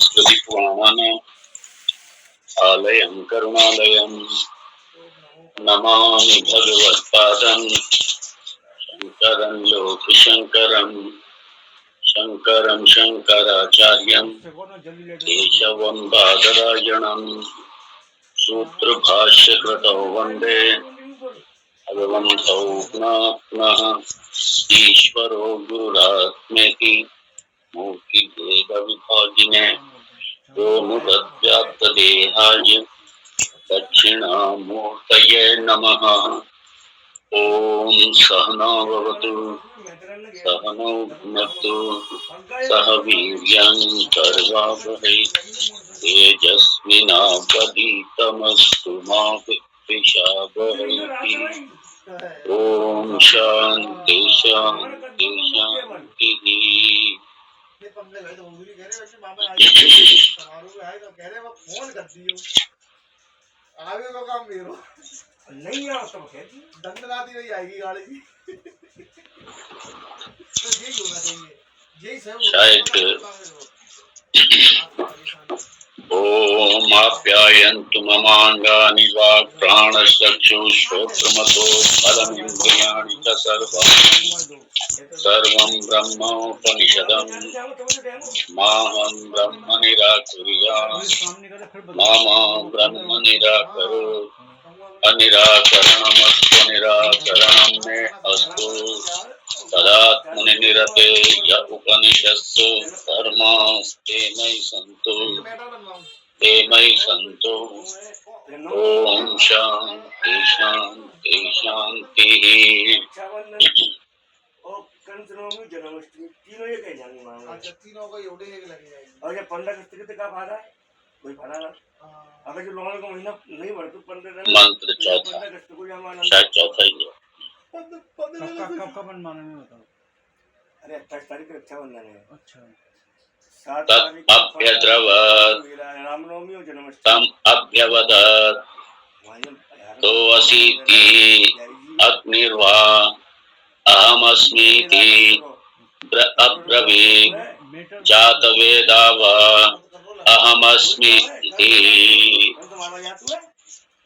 स्तुतिपुराणानाम् आलयं करुणालयं नमामि भगवत्पादं शङ्करं लोकशङ्करं शङ्करं शङ्कराचार्यं केशवं बादरायणं सूत्रभाष्यकृतौ वन्दे भगवन्तौ पुनः पुनः ईश्वरो गुरुरात्मेति मूर्तिभेदविभागिने व्योमवद्व्याप्तदेहाय दक्षिणामूर्तये नमः। ओम सहना भवतु सहनौ भुनक्तु सह वीर्यं कर्वावहै तेजस्विनावधीतमस्तु मा विद्विषावहै। ओम शांति शांति शांति। नहीं आ तो दंडनाथ ही आएगी गाड़ी की। तो यही होना चाहिए, यही सब शायद ओम आप्यायन्तु ममांगानि वाक् प्राणचक्षुश्रोत्रमथो बलमिन्द्रियाणि च सर्वं ब्रह्मोपनिषदं माहं ब्रह्म निराकुर्यात् मा ब्रह्म निराकरोत् अनिराकरणमस्तु निराकरणं मे अस्तु तदात्मनि निरते य उपनिषत्सु धर्मास्ते मयि सन्तु ओम शांति शांति शांति। जन्माष्टमी तीनों एक है जानी मांग। अच्छा तीनों को एवढे एक लगे जाएगी। और ये 15 अगस्त के क्या फायदा है? कोई फायदा ना। अगर जो लोगों को महीना नहीं बढ़ तो 15 मंत्र चौथा शायद चौथा ही है। कब माने में बताओ। अरे 28 तारीख को रक्षाबंधन है। अच्छा 7 तारीख अभ्यद्रवत् रामनवमी और जन्माष्टमी तम अभ्यवदत् तो असीति अग्निर्वा अहमस्मीति अब्रवीत् जातवेदावा अहमस्मीति।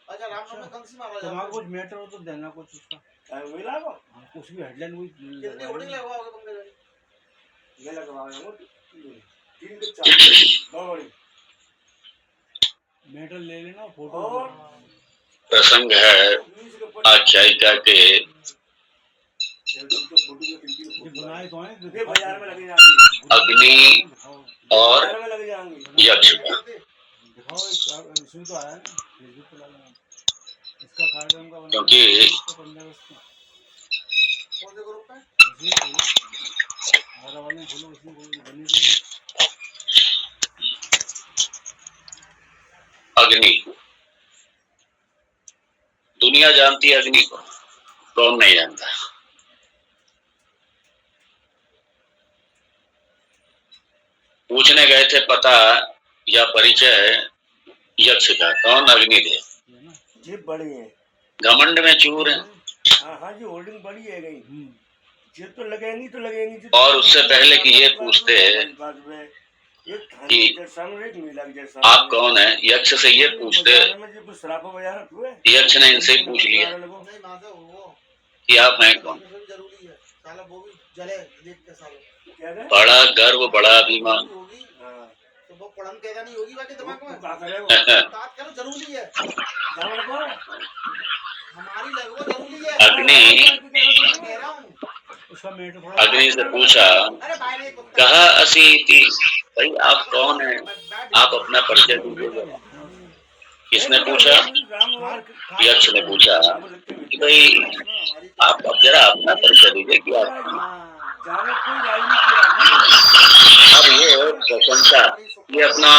अच्छा रामनवमी कौन सी मारा जाता है? कुछ मैटर हो तो देना कुछ उसका मिला को कुछ भी हेडलाइन हुई कितनी होर्डिंग लगवाओगे तुम मेरे ये लगवाओगे वो 3 के 4 बड़ी मैटर ले लेना फोटो। प्रसंग है आख्यायिका के अग्नि और यक्ष का, क्योंकि अग्नि दुनिया जानती है अग्नि को, कौन नहीं जानता। पूछने गए थे पता या परिचय यक्ष का, कौन? अग्निदेव। ये बड़ी है, घमंड में चूर है। हाँ जी होल्डिंग बड़ी है गई। ये तो लगे नहीं और उससे पहले कि ये पूछते कि आप कौन है, यक्ष से ये पूछते, यक्ष ने इनसे पूछ लिया कि आप हैं कौन। बड़ा गर्व, बड़ा अभिमान। अग्नि से पूछा, कहा असीति, भाई आप कौन है, आप अपना परिचय दीजिएगा। किसने पूछा? यक्ष ने पूछा कि भाई आप अब जरा अपना परिचय दीजिए कि आप। अब ये प्रशंसा, ये अपना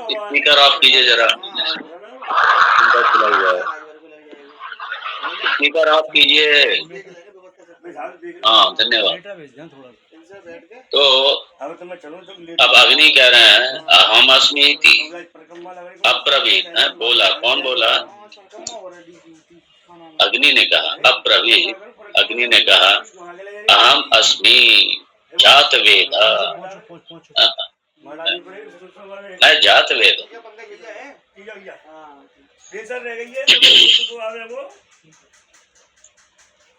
स्पीकर ऑफ कीजिए जरा, स्पीकर ऑफ कीजिए। हाँ धन्यवाद। तो अब अग्नि कह रहे हैं अहम अस्मि थी, अब्रवीत है, बोला, कौन बोला? अग्नि ने कहा, अब्रवीत, अग्नि ने कहा अहम अस्मि जात वेद, मैं जात वेद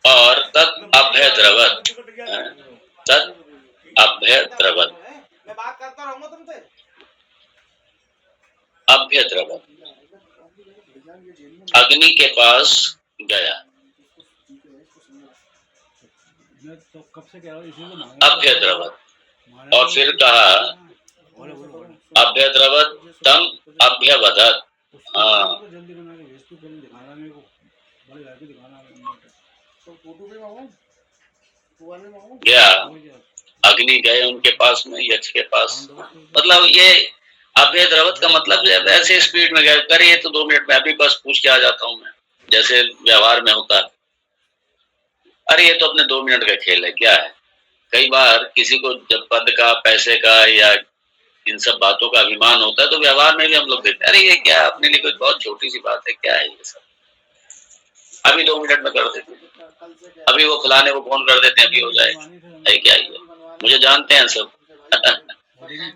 और तत् अभय द्रवत, तत् अभय द्रवत, मैं बात करता रहूंगा तुमसे। अभय द्रवत अग्नि के पास गया, अभय द्रवत, और फिर कहा अभय द्रवत तम अभ्यवदत। हाँ, गया, अग्नि गए उनके पास में, यक्ष के पास। मतलब ये अभय द्रवत का मतलब ऐसे स्पीड में गए, करे ये तो 2 मिनट में अभी बस पूछ के आ जाता हूँ मैं, जैसे व्यवहार में होता है। अरे ये तो अपने 2 मिनट का खेल है, क्या है। कई बार किसी को जब पद का, पैसे का या इन सब बातों का अभिमान होता है तो व्यवहार में भी हम लोग देखते हैं, अरे ये क्या अपने लिए कोई बहुत छोटी सी बात है, क्या है ये सब, अभी 2 मिनट में कर देते हैं, अभी वो फलाने को फोन कर देते हैं, अभी हो जाएगा, है क्या ये, मुझे जानते हैं सब।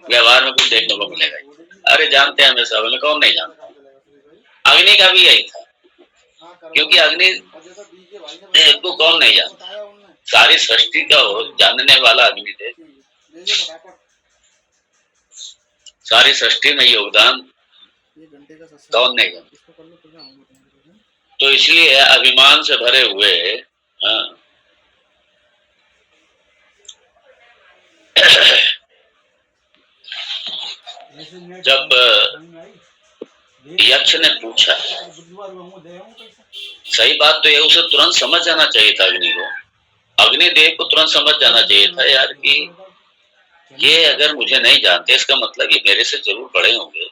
व्यवहार में कुछ देखने को मिलेगा, अरे जानते हैं हमें सब, हमें कौन नहीं जानता। अग्नि का भी यही था, क्योंकि अग्नि को कौन नहीं जानता, सारी सृष्टि का जानने वाला अग्नि थे, सारी सृष्टि में योगदान कौन नहीं जानता। तो इसलिए अभिमान से भरे हुए, हाँ, जब यक्ष ने पूछा, सही बात तो ये उसे तुरंत समझ जाना चाहिए था, अग्नि को, अग्निदेव को तुरंत समझ जाना चाहिए था यार कि ये अगर मुझे नहीं जानते इसका मतलब ये मेरे से जरूर बड़े होंगे,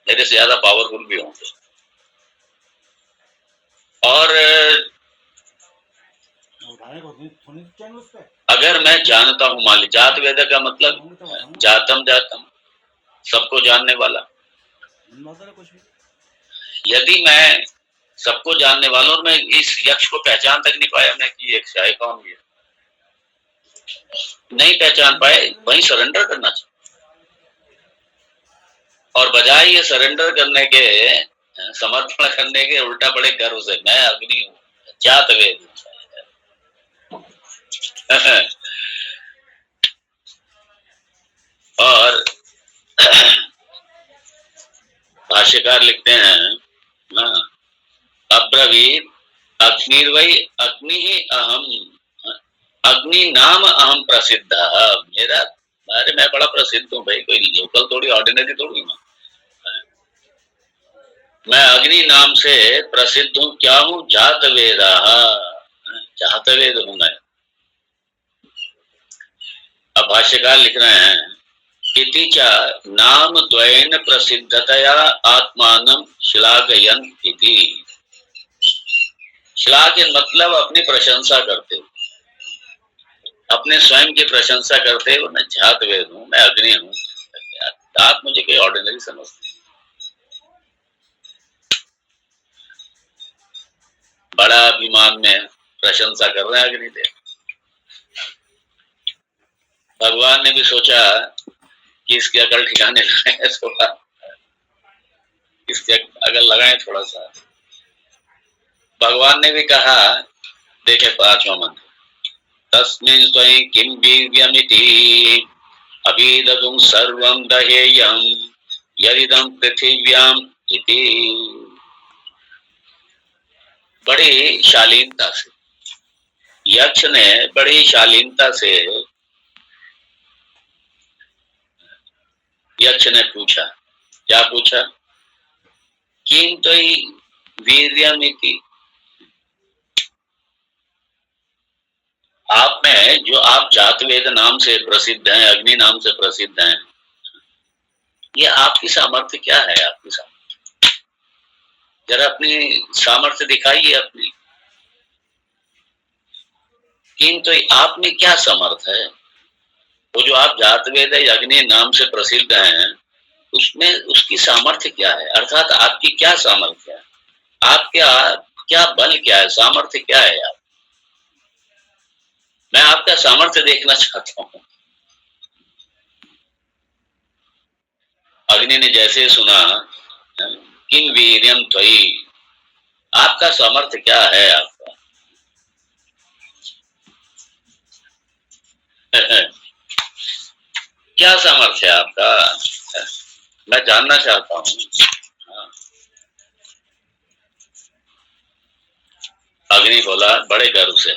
मेरे से ज्यादा पावरफुल भी होंगे। और अगर मैं जानता हूँ, मान ली जात वेद का मतलब जातम जातम, सबको जानने वाला, यदि मैं सबको जानने वाला और मैं इस यक्ष को पहचान तक नहीं पाया मैं कि यक्ष है कौन, ये नहीं पहचान पाए, वहीं सरेंडर करना चाहिए। और बजाय ये सरेंडर करने के, समर्पण करने के, उल्टा बड़े गर्व से मैं अग्नि हूँ, जात वेद। और भाष्यकार लिखते हैं, अब्रवीत अग्निर्वै अग्नि ही अहम, अग्नि नाम अहम प्रसिद्ध, मेरा, अरे मैं बड़ा प्रसिद्ध हूँ भाई, कोई लोकल थोड़ी, ऑर्डिनरी थोड़ी हूँ मैं, अग्नि नाम से प्रसिद्ध हूँ। क्या हूँ, जात वेद, जात वेद हूँ मैं। अब भाष्यकार लिख रहे हैं, इति च नाम द्वयेन प्रसिद्धतया आत्मानं श्लाघयन् इति। श्लाघन मतलब अपनी प्रशंसा करते, अपने स्वयं की प्रशंसा करते हुए, मैं जात वेद हूँ, मैं अग्नि हूँ, आप मुझे कोई ऑर्डिनरी समझते, बड़ा अभिमान में प्रशंसा कर रहे हैं अग्निदेव। भगवान ने भी सोचा कि इसकी अकल ठिकाने लगाए, थोड़ा इसकी अकल लगाए थोड़ा सा। भगवान ने भी कहा, देखे 5वां मंत्र, तस्मिन् स्वयं किं वीर्यमिति अभिदधुं सर्वं दहेयं यदिदं पृथिव्याम इति। बड़ी शालीनता से यक्ष ने, बड़ी शालीनता से यक्ष ने पूछा, क्या पूछा, किं त्वयि वीर्यमिति, आप में जो आप जात वेद नाम से प्रसिद्ध हैं, अग्नि नाम से प्रसिद्ध हैं, ये आपकी सामर्थ्य क्या है, आपकी सामर्थ्य, जरा अपनी सामर्थ्य दिखाइए अपनी, किंतु आप में क्या समर्थ है, वो जो आप जात वेद अग्नि नाम से प्रसिद्ध हैं, उसमें उसकी सामर्थ्य क्या है, अर्थात आपकी क्या सामर्थ्य है, आप क्या बल क्या है, सामर्थ्य क्या है आप, मैं आपका सामर्थ्य देखना चाहता हूँ। अग्नि ने जैसे सुना, किम वीर्यम त्वयि, आपका सामर्थ्य क्या है आपका? क्या सामर्थ्य है आपका, मैं जानना चाहता हूँ। अग्नि बोला बड़े गर्व से,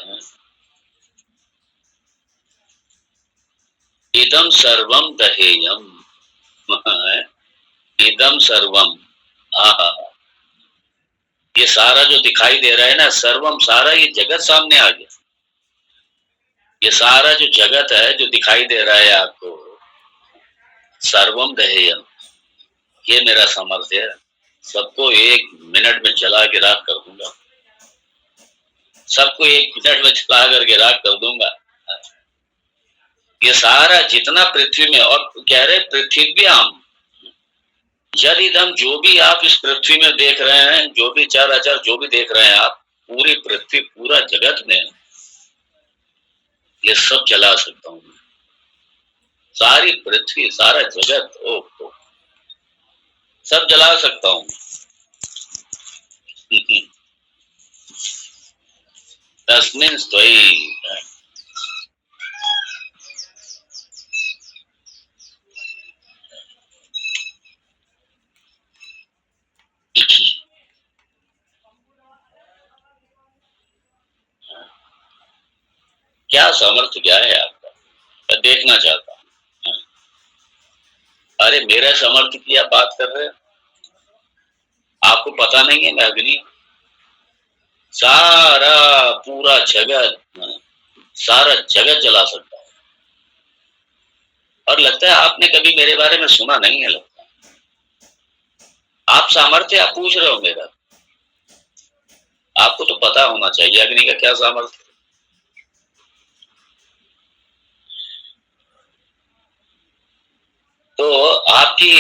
इदम सर्वम दहेयम, इदम सर्वम, ये सारा जो दिखाई दे रहा है ना, सर्वम सारा, ये जगत सामने आ गया। ये सारा जो जगत है जो दिखाई दे रहा है आपको, सर्वम दहेयम, ये मेरा सामर्थ्य है। सबको 1 मिनट में जला के राख कर दूंगा, सबको 1 मिनट में जला करके राख कर दूंगा। ये सारा जितना पृथ्वी में, और कह रहे पृथ्व्याम, यदि हम जो भी आप इस पृथ्वी में देख रहे हैं, जो भी चराचर जो भी देख रहे हैं आप, पूरी पृथ्वी पूरा जगत में ये सब जला सकता हूं, सारी पृथ्वी सारा जगत, ओ सब जला सकता हूं। तस्मिन् त्वयि, क्या सामर्थ्य क्या है आपका, मैं देखना चाहता हूं। अरे मेरा सामर्थ्य की आप बात कर रहे हैं, आपको पता नहीं है मैं अग्नि, सारा पूरा जगत, सारा जगत जला सकता है। और लगता है आपने कभी मेरे बारे में सुना नहीं है, लगता है आप सामर्थ्य आप पूछ रहे हो मेरा, आपको तो पता होना चाहिए अग्नि का क्या सामर्थ्य। तो आपकी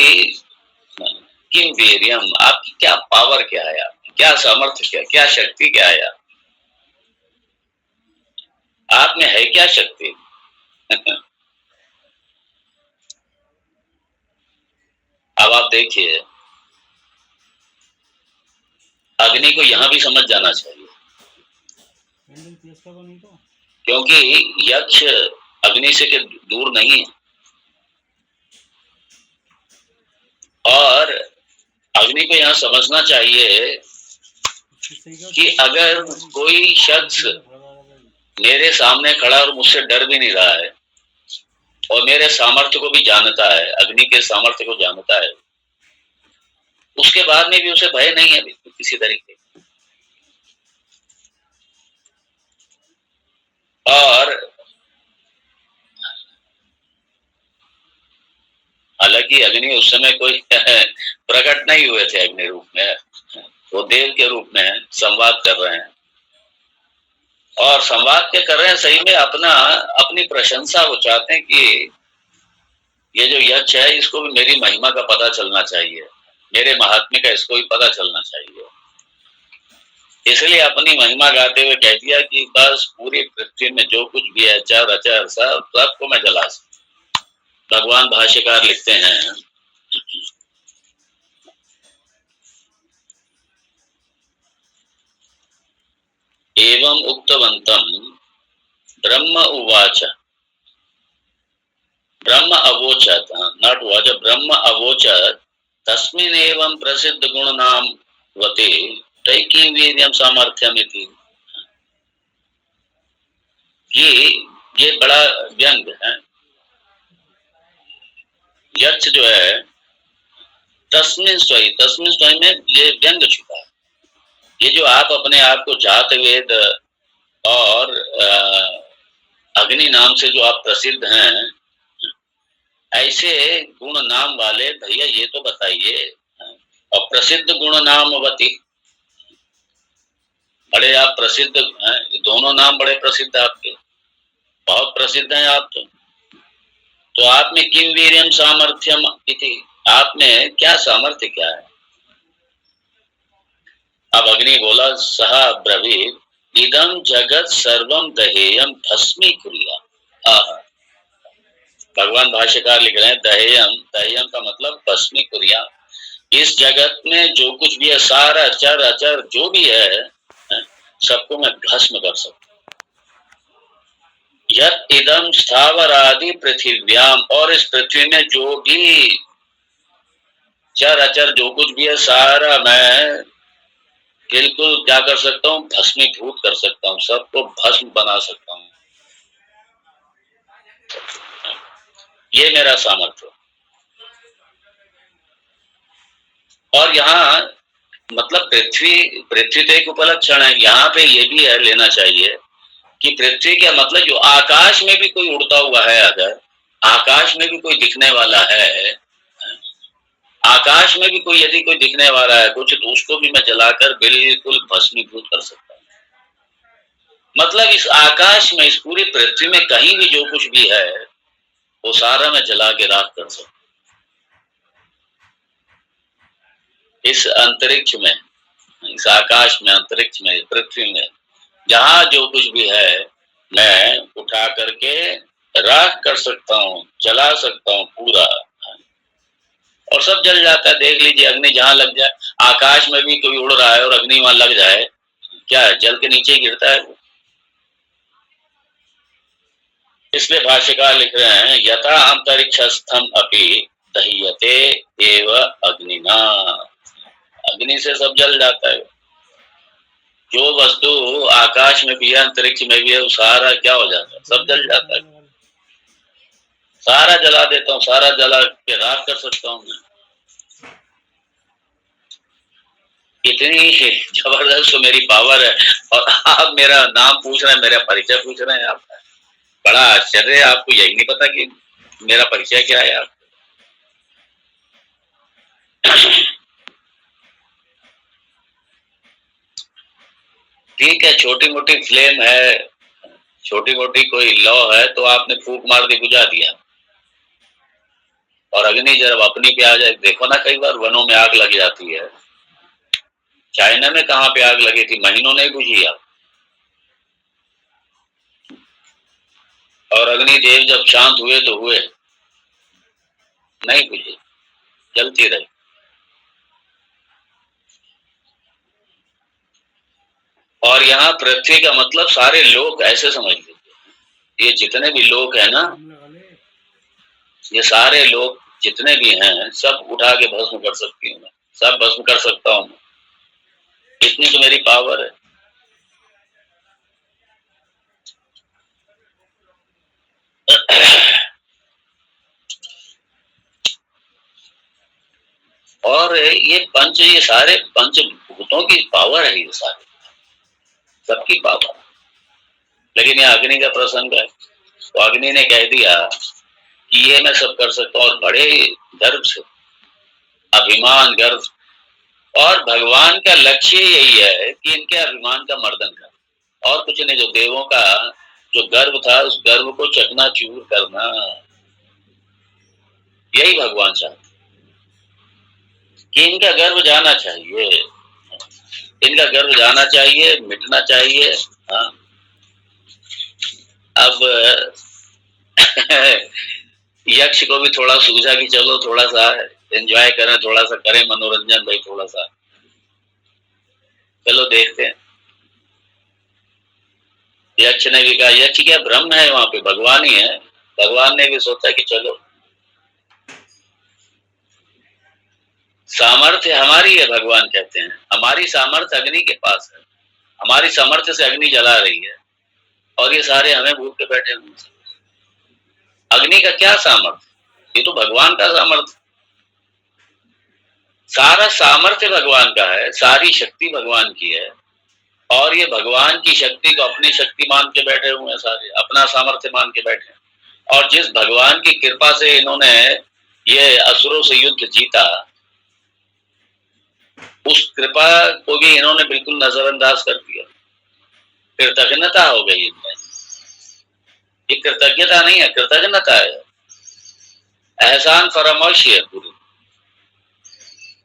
किम वीर्यम, आपकी क्या पावर क्या है, आपकी क्या सामर्थ्य क्या शक्ति क्या है, आप में है क्या शक्ति? अब आप देखिए, अग्नि को यहां भी समझ जाना चाहिए, क्योंकि यक्ष अग्नि से के दूर नहीं है। और अग्नि को यहां समझना चाहिए कि अगर कोई शख्स मेरे सामने खड़ा और मुझसे डर भी नहीं रहा है, और मेरे सामर्थ्य को भी जानता है, अग्नि के सामर्थ्य को जानता है, उसके बाद में भी उसे भय नहीं है किसी तरीके। और हालांकि अग्नि उस समय कोई प्रकट नहीं हुए थे अग्नि रूप में, वो देव के रूप में संवाद कर रहे हैं, और संवाद क्या कर रहे हैं, सही में अपनी प्रशंसा वो चाहते हैं कि ये जो यक्ष है इसको भी मेरी महिमा का पता चलना चाहिए, मेरे महात्म्य का इसको भी पता चलना चाहिए। इसलिए अपनी महिमा गाते हुए कह दिया कि बस पूरी पृथ्वी में जो कुछ भी है, चर अचर सबको मैं जला सकता। भगवान भाष्यकार लिखते हैं, एवं उक्तवंतम ब्रह्म उवाच, ब्रह्म अवोचत, नॉट वाच, ब्रह्म अवोचत तस्मिन् एवं प्रसिद्ध गुण नाम वते तैकी वीर्यम सामर्थ्यम इति। ये बड़ा व्यंग है, यक्ष जो है तस्मिन् स्वयं में ये व्यंग छुपा है। ये जो आप अपने आप को जात वेद और अग्नि नाम से जो आप प्रसिद्ध हैं, ऐसे गुण नाम वाले भैया ये तो बताइए, और प्रसिद्ध गुण नामवती, बड़े आप प्रसिद्ध हैं, दोनों नाम बड़े प्रसिद्ध आपके, बहुत प्रसिद्ध हैं आप तो आप में किम वीर्यम सामर्थ्यम इति, आप में क्या सामर्थ्य क्या है? अब अग्नि बोला, सह ब्रवीत इदम जगत सर्वम दहेयम भस्मी कुरिया। भगवान भाष्यकार लिख रहे हैं दह्यम, दह्यम का मतलब भस्मीकुर्याम। इस जगत में जो कुछ भी है, सारा चर अचर जो भी है, सबको मैं भस्म कर सकता हूँ। यत् इदम स्थावर आदि पृथ्व्याम, और इस पृथ्वी में जो भी चर अचर जो कुछ भी है, सारा मैं बिल्कुल क्या कर सकता हूँ, भस्मीभूत कर सकता हूँ, सबको भस्म बना सकता हूँ। ये मेरा सामर्थ्य। और यहाँ मतलब पृथ्वी, पृथ्वी तो एक उपलक्षण है, यहाँ पे ये भी है लेना चाहिए कि पृथ्वी का मतलब जो आकाश में भी कोई उड़ता हुआ है, अगर आकाश में भी कोई दिखने वाला है, आकाश में भी कोई यदि कोई दिखने वाला है कुछ, तो उसको भी मैं जलाकर बिल्कुल भस्मीभूत कर सकता हूँ। मतलब इस आकाश में, इस पूरी पृथ्वी में कहीं भी जो कुछ भी है वो सारा मैं जला के राख कर सकता हूँ। इस अंतरिक्ष में, इस आकाश में, अंतरिक्ष में, पृथ्वी में जहां जो कुछ भी है मैं उठा करके राख कर सकता हूँ, जला सकता हूँ पूरा, और सब जल जाता है। देख लीजिए, अग्नि जहां लग जाए, आकाश में भी कोई उड़ रहा है और अग्नि वहां लग जाए, क्या है, जल के नीचे गिरता है। इसलिए भाष्यकार लिख रहे हैं यथा अंतरिक्षस्थम अपि दह्यते एव अग्निना, अग्नि से सब जल जाता है। जो वस्तु आकाश में भी है, अंतरिक्ष में भी है, वो सारा क्या हो जाता है, सब जल जाता है। सारा जला देता हूँ, सारा जला के राख कर सकता हूँ मैं। इतनी जबरदस्त तो मेरी पावर है, और आप मेरा नाम पूछ रहे हैं, मेरा परिचय पूछ रहे हैं आप। बड़ा आश्चर्य है, आपको यही नहीं पता कि मेरा परिचय क्या है। आप ठीक है, छोटी मोटी फ्लेम है, छोटी मोटी कोई लौ है, तो आपने फूंक मार दी, बुझा दिया। और अग्नि जब अपनी पे आ जाए, देखो ना कई बार वनों में आग लग जाती है। चाइना में कहाँ पे आग लगी थी, महीनों नहीं बुझी आग। और अग्नि देव जब शांत हुए तो हुए, नहीं बुझी, जलती रही। और यहाँ पृथ्वी का मतलब सारे लोग, ऐसे समझ लीजिए, ये जितने भी लोग हैं ना, ये सारे लोग जितने भी हैं, सब उठा के भस्म कर सकती हूँ मैं, सब भस्म कर सकता हूँ। इतनी तो मेरी पावर है। और ये सारे पंचभूतों की पावर है, ये सारे सबकी पावर। लेकिन ये अग्नि का प्रसंग है, तो अग्नि ने कह दिया कि ये मैं सब कर सकता हूँ, और बड़े गर्व से, अभिमान, गर्व। और भगवान का लक्ष्य यही है कि इनके अभिमान का मर्दन कर, और कुछ नहीं। जो देवों का जो गर्व था, उस गर्व को चकनाचूर करना, यही भगवान चाहते कि इनका गर्व जाना चाहिए, इनका गर्व जाना चाहिए, मिटना चाहिए। हाँ, अब यक्ष को भी थोड़ा सूझा कि चलो थोड़ा सा एंजॉय करें, थोड़ा सा करें मनोरंजन भाई, थोड़ा सा चलो देखते हैं। यक्ष ने भी कहा, यक्ष क्या ब्रह्म है, वहां पे भगवान ही है। भगवान ने भी सोचा कि चलो, सामर्थ्य हमारी है, भगवान कहते हैं हमारी सामर्थ्य अग्नि के पास है, हमारी सामर्थ्य से अग्नि जला रही है, और ये सारे हमें भूख के बैठे हुए। अग्नि का क्या सामर्थ्य, ये तो भगवान का सामर्थ्य, सारा सामर्थ्य भगवान का है, सारी शक्ति भगवान की है। और ये भगवान की शक्ति को अपनी शक्ति मान के बैठे हुए हैं, सारे अपना सामर्थ्य मान के बैठे हैं। और जिस भगवान की कृपा से इन्होंने ये असुरों से युद्ध जीता, उस कृपा को भी इन्होंने बिल्कुल नजरअंदाज कर दिया। कृतज्ञता हो गई इनमें, ये कृतज्ञता नहीं है, कृतज्ञता है, एहसान फरामोशी है पूरी।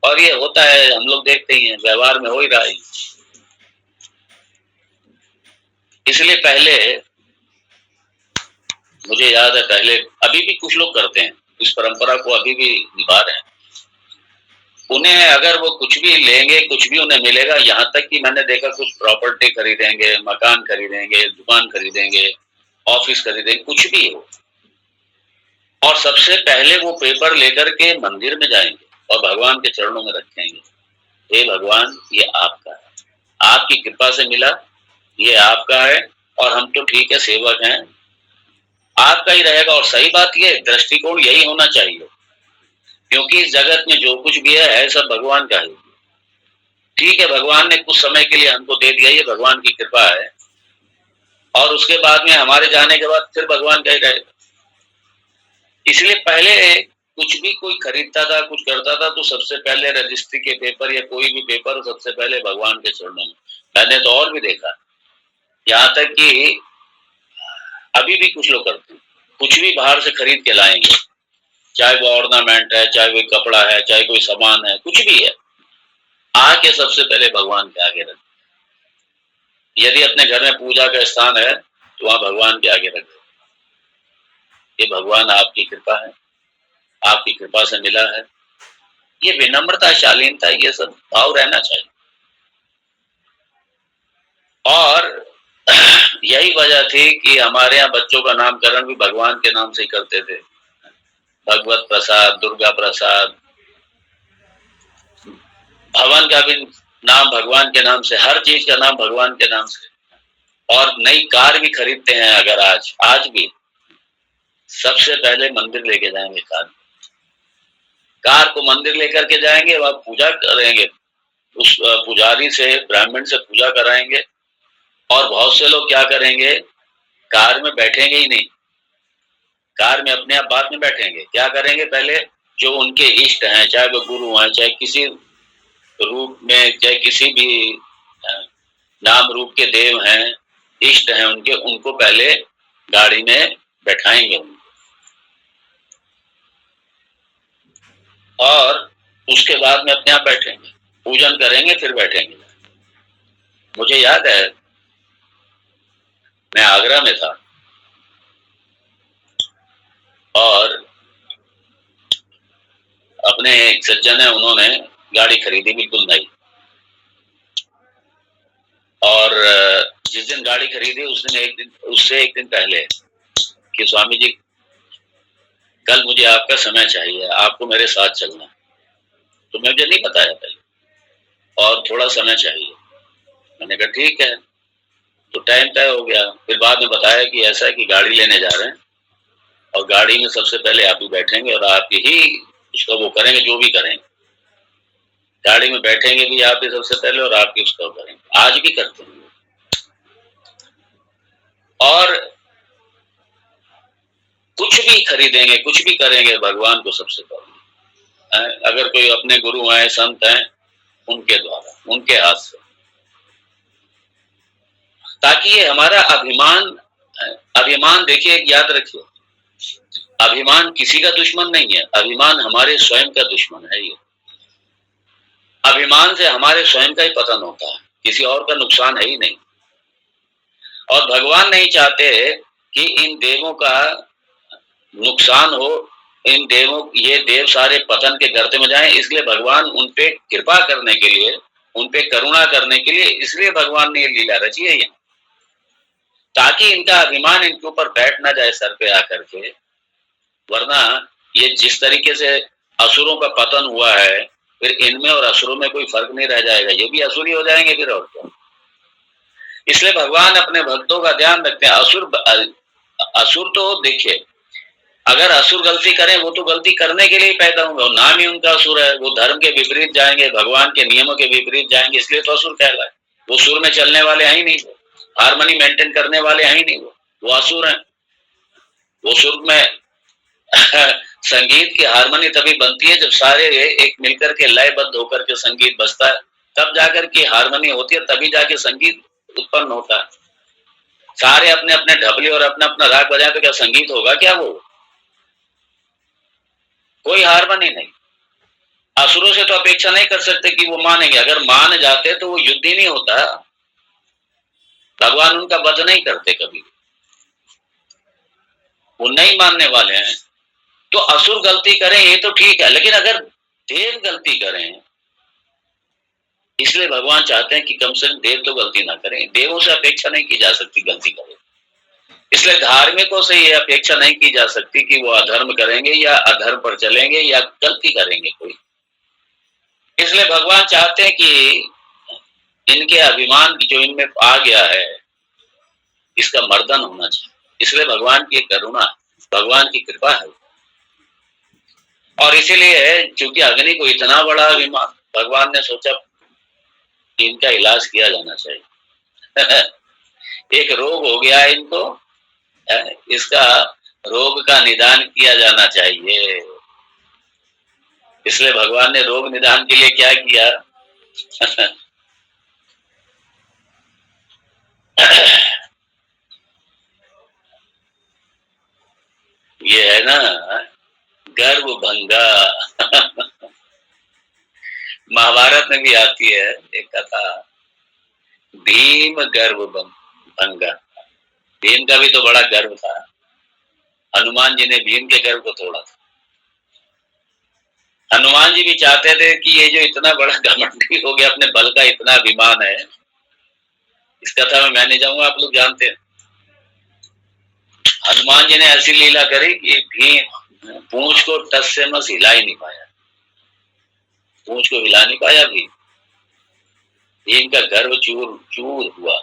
और ये होता है, हम लोग देखते ही हैं, व्यवहार में हो ही रहा है। इसलिए पहले मुझे याद है पहले, अभी भी कुछ लोग करते हैं, इस परंपरा को अभी भी निभा रहे हैं। उन्हें अगर वो कुछ भी लेंगे, कुछ भी उन्हें मिलेगा, यहाँ तक कि मैंने देखा कुछ प्रॉपर्टी खरीदेंगे, मकान खरीदेंगे, दुकान खरीदेंगे, ऑफिस खरीदेंगे, कुछ भी हो, और सबसे पहले वो पेपर लेकर के मंदिर में जाएंगे और भगवान के चरणों में रखेंगे। हे भगवान, ये आपका है, आपकी कृपा से मिला, ये आपका है, और हम तो ठीक है, सेवक हैं, आपका ही रहेगा। और सही बात ये दृष्टिकोण यही होना चाहिए, क्योंकि इस जगत में जो कुछ भी है सब भगवान का ही। ठीक है, भगवान ने कुछ समय के लिए हमको दे दिया, ये भगवान की कृपा है, और उसके बाद में हमारे जाने के बाद फिर भगवान का ही रहेगा। इसलिए पहले कुछ भी कोई खरीदता था, कुछ करता था, तो सबसे पहले रजिस्ट्री के पेपर या कोई भी पेपर सबसे पहले भगवान के चरणों में। मैंने तो और भी देखा, यहाँ तक कि अभी भी कुछ लोग करते हैं, कुछ भी बाहर से खरीद के लाएंगे, चाहे वो ऑर्नामेंट है, चाहे कोई कपड़ा है, चाहे कोई सामान है, कुछ भी है, आके सबसे पहले भगवान के आगे रख। यदि अपने घर में पूजा का स्थान है तो वहां भगवान के आगे रख। ये भगवान आपकी कृपा है, आपकी कृपा से मिला है। ये विनम्रता, शालीनता, ये सब भाव रहना चाहिए। और यही वजह थी कि हमारे यहाँ बच्चों का नामकरण भी भगवान के नाम से ही करते थे। भगवत प्रसाद, दुर्गा प्रसाद, भवन का भी नाम भगवान के नाम से, हर चीज का नाम भगवान के नाम से। और नई कार भी खरीदते हैं, अगर आज भी सबसे पहले मंदिर लेके जाएंगे। कार को मंदिर लेकर के जाएंगे, वहां पूजा करेंगे, उस पुजारी से, ब्राह्मण से पूजा कराएंगे। और बहुत से लोग क्या करेंगे, कार में बैठेंगे ही नहीं, कार में अपने आप बाद में बैठेंगे। क्या करेंगे, पहले जो उनके इष्ट हैं, चाहे वो गुरु हैं, चाहे किसी रूप में, चाहे किसी भी नाम रूप के देव हैं, इष्ट हैं उनके, उनको पहले गाड़ी में बैठाएंगे और उसके बाद में अपने आप बैठेंगे, पूजन करेंगे, फिर बैठेंगे। मुझे याद है, मैं आगरा में था और अपने एक सज्जन है, उन्होंने गाड़ी खरीदी बिल्कुल नई, और जिस दिन गाड़ी खरीदी उससे एक दिन पहले कि स्वामी जी, कल मुझे आपका समय चाहिए, आपको मेरे साथ चलना। तो मुझे नहीं बताया पहले, और थोड़ा समय चाहिए। मैंने कहा ठीक है, तो टाइम तय हो गया। फिर बाद में बताया कि ऐसा है कि गाड़ी लेने जा रहे हैं और गाड़ी में सबसे पहले आप ही बैठेंगे और आप ही उसका वो करेंगे, जो भी करेंगे। गाड़ी में बैठेंगे भी आप ही सबसे पहले और आप ही उसका करेंगे। आज भी करते हैं। और कुछ भी खरीदेंगे, कुछ भी करेंगे, भगवान को सबसे पहले। अगर कोई अपने गुरु हैं, संत हैं, उनके द्वारा, उनके हाथ से, ताकि ये हमारा अभिमान देखिए, याद रखिए, अभिमान किसी का दुश्मन नहीं है, अभिमान हमारे स्वयं का दुश्मन है। ये अभिमान से हमारे स्वयं का ही पतन होता है, किसी और का नुकसान है ही नहीं। और भगवान नहीं चाहते कि इन देवों का नुकसान हो, इन देवों, ये देव सारे पतन के गर्त में जाएं। इसलिए भगवान उन पे कृपा करने के लिए, उन पे करुणा करने के लिए, इसलिए भगवान ने ये लीला रची है, ताकि इनका अभिमान इनके ऊपर बैठ ना जाए सर पे आकर के। वरना ये जिस तरीके से असुरों का पतन हुआ है, फिर इनमें और असुरों में कोई फर्क नहीं रह जाएगा, ये भी असुरी हो जाएंगे फिर, और क्या। इसलिए भगवान अपने भक्तों का ध्यान रखते हैं। असुर तो देखिए, अगर असुर गलती करें, वो तो गलती करने के लिए पैदा होंगे, और नाम ही उनका असुर है। वो धर्म के विपरीत जाएंगे, भगवान के नियमों के विपरीत जाएंगे, इसलिए तो असुर कहलाए। वो सुर में चलने वाले हैं ही नहीं, हारमोनी मेंटेन करने वाले हैं ही नहीं, वो असुर हैं। वो सुर में संगीत की हारमोनी तभी बनती है जब सारे एक मिलकर के लयबद्ध होकर के संगीत बजता है, तब जाकर के हारमोनी होती है, तभी जाके संगीत उत्पन्न होता है। सारे अपने अपने ढबली और अपना अपना राग बजाए तो क्या संगीत होगा क्या? वो कोई हारमोनी नहीं। असुरों से तो अपेक्षा नहीं कर सकते कि वो मानेंगे। अगर मान जाते तो वो युद्ध ही नहीं होता, भगवान उनका वध नहीं करते कभी। वो नहीं मानने वाले हैं। तो असुर गलती करें ये तो ठीक है, लेकिन अगर देव गलती करें, इसलिए भगवान चाहते हैं कि कम से कम देव तो गलती ना करें। देवों से अपेक्षा नहीं की जा सकती गलती करें, इसलिए धार्मिकों से ये अपेक्षा नहीं की जा सकती कि वो अधर्म करेंगे या अधर्म पर चलेंगे या गलती करेंगे कोई। इसलिए भगवान चाहते हैं कि इनके अभिमान जो इनमें आ गया है, इसका मर्दन होना चाहिए। इसलिए भगवान की करुणा, भगवान की कृपा है। और इसीलिए चूंकि अग्नि को इतना बड़ा अभिमान, भगवान ने सोचा कि इनका इलाज किया जाना चाहिए। एक रोग हो गया इनको, इसका रोग का निदान किया जाना चाहिए। इसलिए भगवान ने रोग निदान के लिए क्या किया? ये है ना गर्भ भंगा। महाभारत में भी आती है एक कथा, भीम गर्भ भंगा। भीम का भी तो बड़ा गर्व था, हनुमान जी ने भीम के गर्व को तोड़ा था। हनुमान जी भी चाहते थे कि ये जो इतना बड़ा घमंडी हो गया, अपने बल का इतना अभिमान है। इस कथा में मैं नहीं जाऊंगा, आप लोग जानते हैं। हनुमान जी ने ऐसी लीला करी कि भीम पूंछ को टस से मस हिला ही नहीं पाया, पूंछ को हिला नहीं पाया। भीम का गर्व चूर चूर हुआ।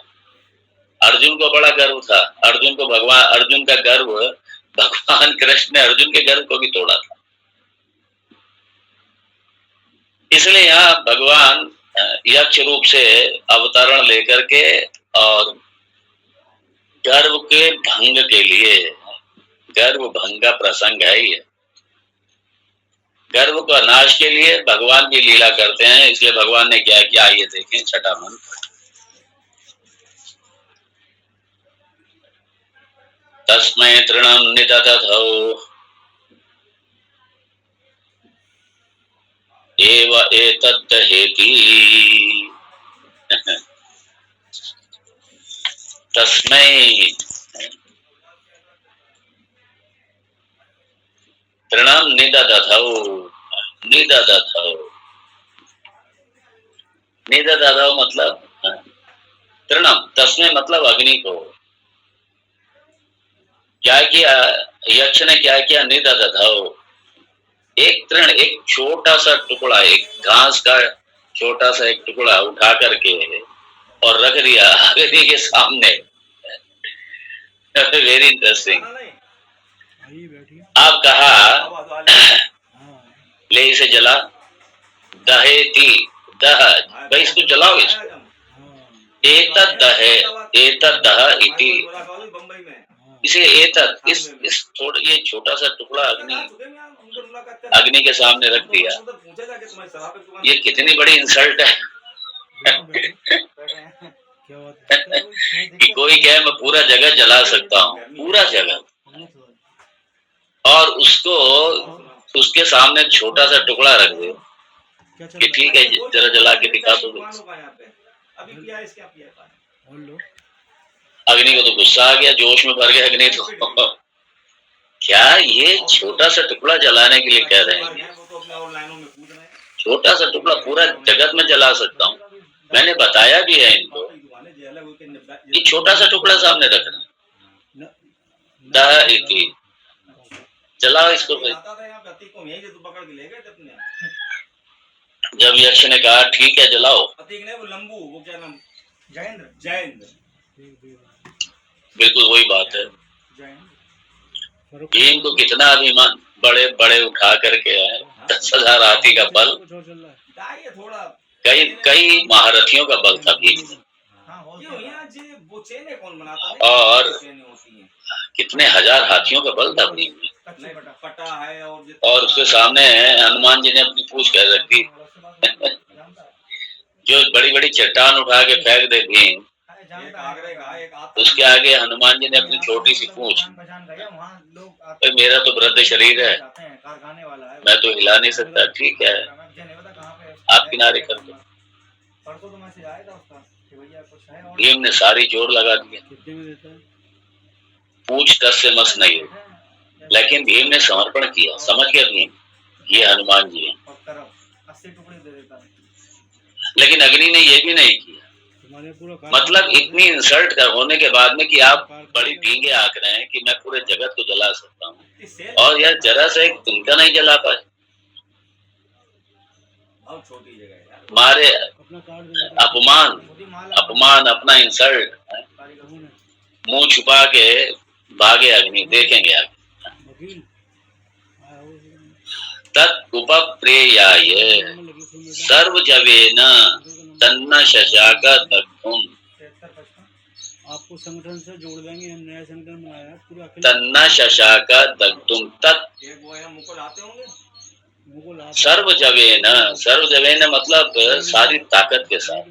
अर्जुन को बड़ा गर्व था, अर्जुन को भगवान, अर्जुन का गर्व, भगवान कृष्ण ने अर्जुन के गर्व को भी तोड़ा था। इसलिए यहाँ भगवान यक्ष रूप से अवतरण लेकर के और गर्व के भंग के लिए, गर्व भंगा प्रसंग है ये, गर्व का नाश के लिए भगवान की लीला करते हैं। इसलिए भगवान ने क्या किया, आइए देखें छठा मंत्र। तस्मै तृणं निदधौ एव एतद्धेति। तस्मै तृणं निदधौ, निदधौ, निदधौ मतलब तृणम, तस्मै मतलब अग्नि को। क्या किया यक्ष ने, क्या किया? निदधौ, एक तृण, एक छोटा सा टुकड़ा, एक घास का छोटा सा एक टुकड़ा उठा करके और रख दिया अग्नि के सामने। Very interesting. आप कहा ले इसे जला, दहेती, दह भाई इसको जलाओ, इसको। एतद दहे, एतद दह इति, इसे एतद, इस थोड़ा ये छोटा सा टुकड़ा अग्नि के सामने रख दिया। ये कितनी बड़ी इंसल्ट है। कि कोई कहे मैं पूरा जगह जला सकता हूँ, पूरा जगह, और उसको उसके सामने छोटा सा टुकड़ा रख दे कि ठीक है जरा जला के दिखा दो। अग्नि को तो गुस्सा आ गया, जोश में भर गया अग्नि तो। क्या ये छोटा सा टुकड़ा जलाने के लिए कह रहे हैं? छोटा सा टुकड़ा पूरा जगत में जला सकता हूँ। मैंने बताया भी है इनको कि छोटा सा टुकड़ा सामने रखना। जलाओ इसको। जब यक्ष ने कहा ठीक है जलाओ, बिल्कुल वही बात है। भीम को कितना अभिमान, बड़े बड़े उठा करके आए, 10,000 हाथी का बल, कई महारथियों का बल था भीम, और कितने हजार हाथियों का बल था भीम में। और उसके सामने हनुमान जी ने अपनी पूंछ कर रखी। जो बड़ी बड़ी चट्टान उठा के फेंक दे भीम, उसके आगे हनुमान जी ने अपनी छोटी सी पूंछ। मेरा तो वृद्ध शरीर है, मैं तो हिला नहीं सकता, ठीक है आप किनारे कर दो। भीम ने सारी जोर लगा दिया, पूंछ टस से मस नहीं है। लेकिन भीम ने समर्पण किया, समझ गया भीम ये हनुमान जी है। 80 टुकड़े दे देता। लेकिन अग्नि ने ये भी नहीं किया। मतलब इतनी इंसल्ट कर होने के बाद में कि आप बड़ी भींगे आंक रहे हैं कि मैं पूरे जगत को जला सकता हूँ, और यार जरा सा एक तिनका नहीं जला पाए। मारे अपमान अपना इंसल्ट, मुंह छुपा के भागे अग्नि, देखेंगे आगे। तत् उपप्रेयाय सर्वजवेन तन्न शशाक दग्धुम। आपको संगठन से जोड़ देंगे, हम नया संगठन बनाया पूरा। तन्न शशाक दग्धुम तत् सर्वजवेन, सर्वजवेन मतलब सारी ताकत के साथ।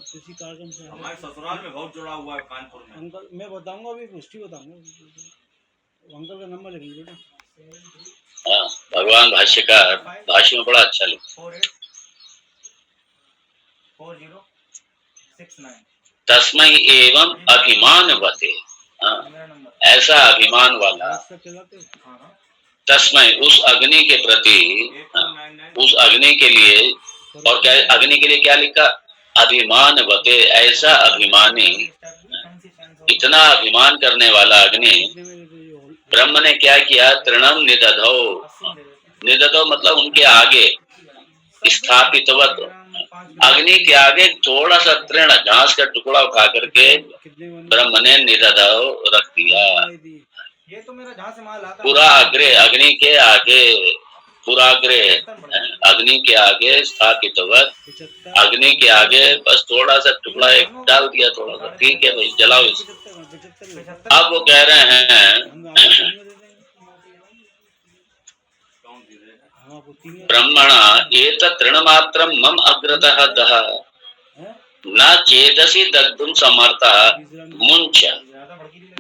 किसी कार्यक्रम से हमारे ससुराल में बहुत जुड़ा हुआ है कानपुर में। अंकल मैं बताऊंगा, अभी पुष्टि बताऊंगा, अंकल का नंबर लिख लीजिए। हाँ, भगवान भाष्यकार भाष्य में बड़ा अच्छा लिखा। 4069 तस्मै एवं अभिमानवते, ऐसा अभिमान वाला, तस्मै उस अग्नि के प्रति, उस अग्नि के लिए, और क्या अग्नि के लिए क्या लिखा, अभिमानवते, ऐसा अभिमानी, इतना अभिमान करने वाला अग्नि। ब्रह्म ने क्या किया, तृणम निदधो, निदधो मतलब उनके आगे स्थापितवत, अग्नि के आगे थोड़ा सा तृण घास का टुकड़ा उठा करके ब्रह्म ने निदधो रख दिया। ये तो मेरा जहाँ से माल आता, पूरा अग्रे अग्नि के आगे, पूरा अग्रे अग्नि के आगे स्थापितवत, अग्नि के आगे बस थोड़ा सा टुकड़ा एक डाल दिया, थोड़ा सा, ठीक है भाई जलाओ इसको। अब वो कह रहे हैं ब्रह्मणा एतत् तृणमात्रं मम अग्रतः दह न चेदसि दग्धुं समर्थः मुञ्च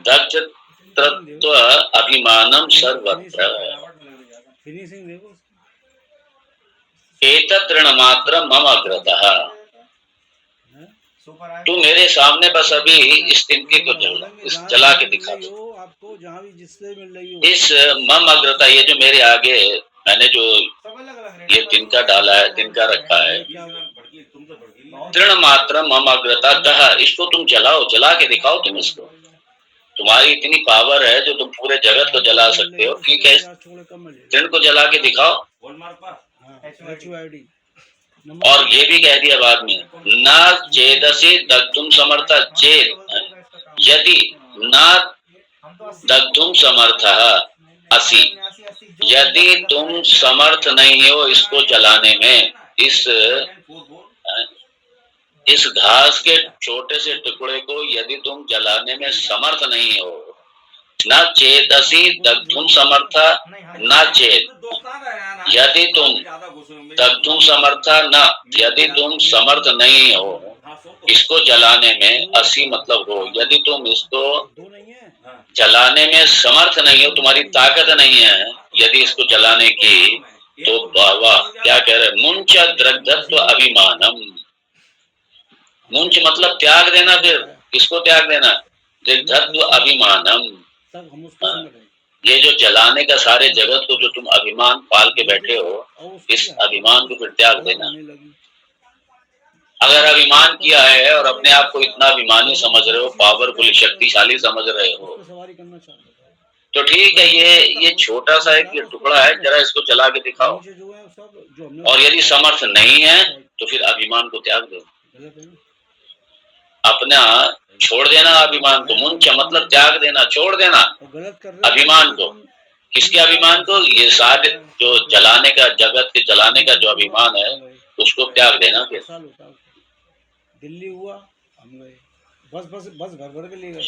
दग्धत्व अभिमानं सर्वत्र। एतत् तृणमात्रं मम अग्रतः, तू मेरे सामने बस अभी इस तिनके को जला के दिखा दो। आपको जहाँ भी जिससे मिल रही हो, इस मम अग्रता, ये जो मेरे आगे मैंने जो ये तिनका डाला है, तिनका रखा है, तृण मात्र मम अग्रता दह, इसको तुम जलाओ, जला के दिखाओ तुम इसको। तुम्हारी इतनी पावर है जो तुम पूरे जगत को जला सकते हो, ठीक है, तृण को जला के दिखाओ। और ये भी कह दिया बाद में, न चेदसि दग्धुम समर्थ, चेद यदि न दग्धुम समर्थः असि, यदि तुम समर्थ नहीं हो इसको जलाने में, इस घास के छोटे से टुकड़े को यदि तुम जलाने में समर्थ नहीं हो, न चेदसि दग्धुम समर्थ, न चेद यदि तुम दग्धुम समर्थ, न यदि तुम समर्थ नहीं हो इसको जलाने में, असि मतलब हो, यदि तुम इसको जलाने में समर्थ नहीं हो, तुम्हारी ताकत नहीं है यदि इसको जलाने की, तो बाबा क्या कह रहे, मुंच दग्धत्व अभिमानम, मुंच मतलब त्याग देना, फिर किसको त्याग देना, दग्धत्व अभिमानम, ये जो जलाने का सारे जगत को जो तुम अभिमान पाल के बैठे हो, इस अभिमान को फिर त्याग देना। अगर अभिमान किया है और अपने आप को इतना अभिमानी समझ रहे हो, पावरफुल शक्तिशाली समझ रहे हो, तो ठीक है, ये छोटा सा एक टुकड़ा है, जरा इसको जला के दिखाओ। और यदि समर्थ नहीं है तो फिर अभिमान को त्याग दो, अपना छोड़ देना अभिमान को। मुंच मतलब त्याग देना, छोड़ देना अभिमान को। किसके अभिमान को, ये सारे जो जलाने का, जगत के जलाने का जो अभिमान है उसको त्याग देना। फिर दिल्ली हुआ, हम गए, बस घर भर के ले गए।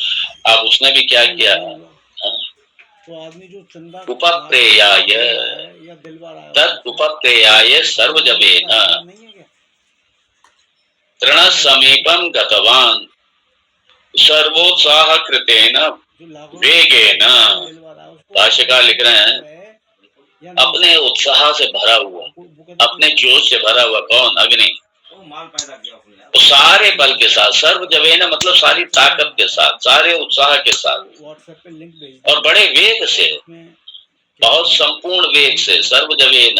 अब उसने भी क्या किया, तो आदमी जो चंदा उपप्रेयाय तत् उपप्रेयाय सर्वजवेन तृण समीपम गतवान सर्वोत्साह कृतेन वेगेन। भाष्यकार लिख रहे हैं अपने उत्साह से भरा हुआ, अपने जोश से भरा हुआ, कौन, अग्नि, माल पैदा किया उसने यार। तो सारे बल के साथ, सर्व जवेन मतलब सारी ताकत के साथ, सारे उत्साह के साथ व्हाट्सएप पे लिंक भेज और बड़े वेग से, बहुत संपूर्ण वेग से, सर्व जवेन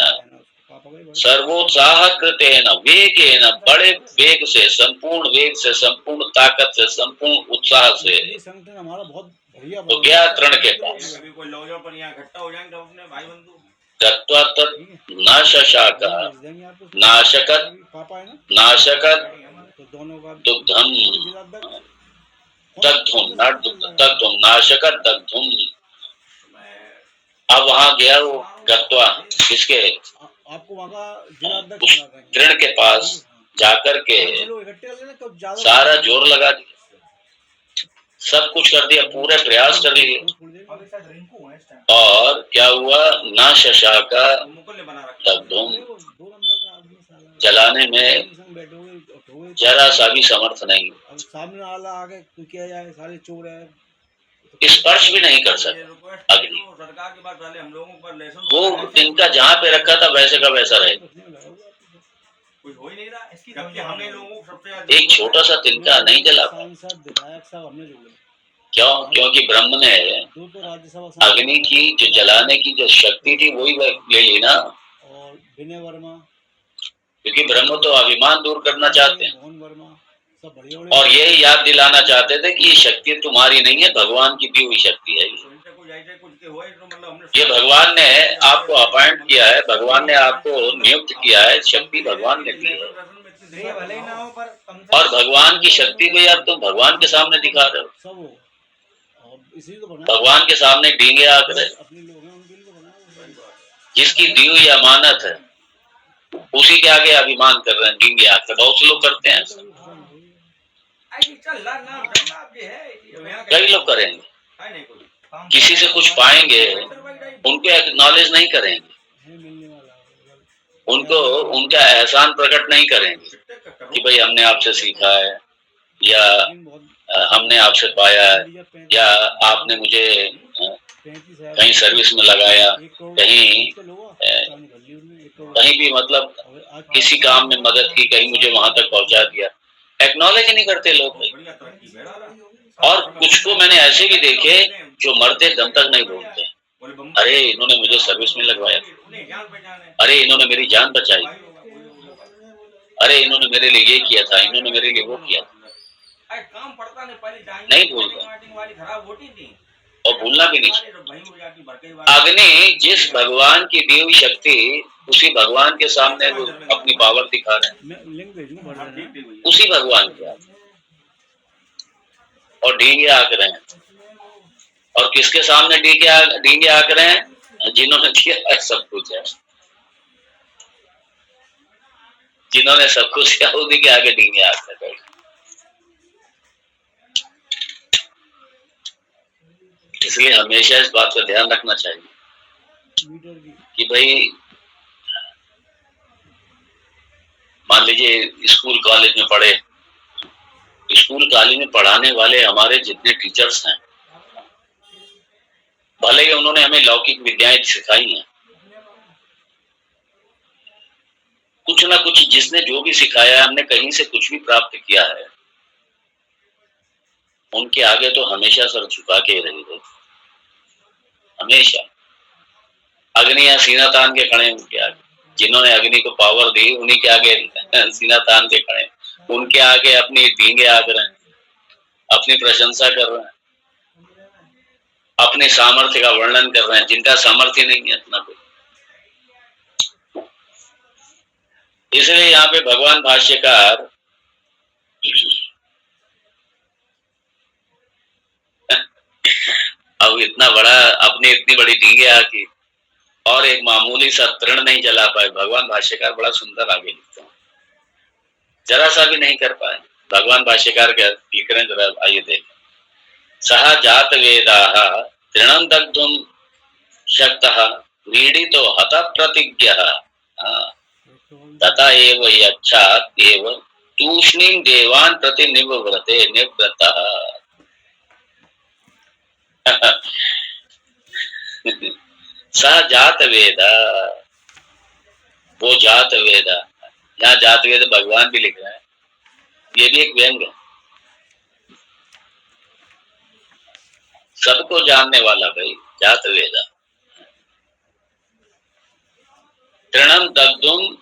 सर्वोत्साह कृतेन वेगेन, बड़े वेग से, संपूर्ण वेग से, संपूर्ण ताकत से, संपूर्ण उत्साह से, हमारा बहुत बढ़िया तो गया तृण के पास। कभी कोई लौजों पर यहाँ इकट्ठा हो जाएंगे अपने भाई बंधु, गत्वा तत् नाशशाक नाशकत नाशकत तो दोनों का दुग्धम दग्धुम दग्धुम नाशकत दग्धुम। अब वहां गया वो गत्वा, किसके, आपको वहाँ का उस तृण के पास जाकर के सारा जोर लगा दिया, सब कुछ कर दिया, पूरे प्रयास कर लिए, और क्या हुआ, ना शशाका दग्धुम, जलाने में जरा सा भी समर्थ नहीं, सामने वाला आगे किया जाए, सारे चोर है, स्पर्श भी नहीं कर सका अग्नि। वो तिनका जहाँ पे रखा था वैसे का वैसा रहेगा, कुछ हो ही नहीं रहा, जबकि हमने लोगों को सबसे एक छोटा सा तिनका नहीं जला पाया। क्यों? क्योंकि ब्रह्म ने अग्नि की जो जलाने की जो शक्ति थी वही ले ली ना, और विनय वर्मा, क्योंकि ब्रह्म तो अभिमान दूर करना चाहते हैं मोहन वर्मा, सब बड़े और यही याद दिलाना चाहते थे कि ये शक्ति तुम्हारी नहीं है, भगवान की दी हुई शक्ति है। ये भगवान ने आपको अपॉइंट किया है, भगवान ने आपको नियुक्त किया है, शक्ति भगवान ने दी है, और भगवान की शक्ति को अब तुम भगवान के सामने दिखा रहे हो, भगवान के सामने डींगे आकर, जिसकी दी हुई अमानत है उसी के आगे अभिमान कर रहे हैं, डींगे आकर। बहुत से लोग करते हैं, कई लोग करेंगे, किसी से कुछ पाएंगे उनको एक्नॉलेज नहीं करेंगे, उनको उनका एहसान प्रकट नहीं करेंगे कि भाई हमने आपसे सीखा है, या हमने आपसे पाया है, या आपने मुझे कहीं सर्विस में लगाया, कहीं कहीं भी मतलब किसी काम में मदद की, कहीं मुझे वहां तक पहुंचा दिया, एक्नॉलेज ही नहीं करते लोग भाई। और कुछ को मैंने ऐसे भी देखे जो मरते दम तक नहीं बोलते, अरे इन्होंने मुझे सर्विस में लगवाया, अरे इन्होंने मेरी जान बचाई, अरे इन्होंने मेरे लिए ये किया था, इन्होंने मेरे लिए वो किया था, नहीं बोलते और भूलना भी नहीं। अग्नि जिस भगवान की दी हुई शक्ति, उसी भगवान के सामने वो अपनी पावर दिखा रहे हैं, उसी भगवान के, और डींगे आक रहे हैं, और किसके सामने डींगे आक रहे हैं, जिन्होंने दिया सब कुछ है, जिन्होंने सब कुछ किया उन्हीं के आगे डींगे आक रहे हैं। इसलिए हमेशा इस बात का ध्यान रखना चाहिए कि भाई मान लीजिए स्कूल कॉलेज में पढ़े, स्कूल कॉलेज में पढ़ाने वाले हमारे जितने टीचर्स हैं, भले ही उन्होंने हमें लौकिक विद्याएं सिखाई हैं, कुछ ना कुछ जिसने जो भी सिखाया है, हमने कहीं से कुछ भी प्राप्त किया है, उनके आगे तो हमेशा सर झुका के रहिए, हमेशा। अग्नि या सीना तान के खड़े उनके आगे, जिन्होंने अग्नि को पावर दी उन्हीं के आगे सीना तान के खड़े, उनके आगे अपनी डींगे आग रहे हैं, अपनी प्रशंसा कर रहे हैं, अपने सामर्थ्य का वर्णन कर रहे हैं, जिनका सामर्थ्य नहीं है इतना कोई। इसलिए यहाँ पे भगवान भाष्यकार अब इतना बड़ा, अपनी इतनी बड़ी डींगे आके और एक मामूली सा तृण नहीं जला पाए, भगवान भाष्यकार बड़ा सुंदर आगे लिखते हैं, जरा सा भी नहीं कर पाए। भगवान भाष्यकार क्या लिख रहे हैं, जरा आइए देखें। सह जात वेदाः तृणं दग्धुं शक्तः व्रीडितो हत प्रतिज्ञः तथा एव यच्छात् एव तूष्णीं देवान् प्रति निवृते निवृतः। सह जात वेद, वो जात वेद यहाँ जात वेद भगवान भी लिख रहे हैं, ये भी एक व्यंग है। सबको जानने वाला भाई जात वेदा। तृणम दग्धुम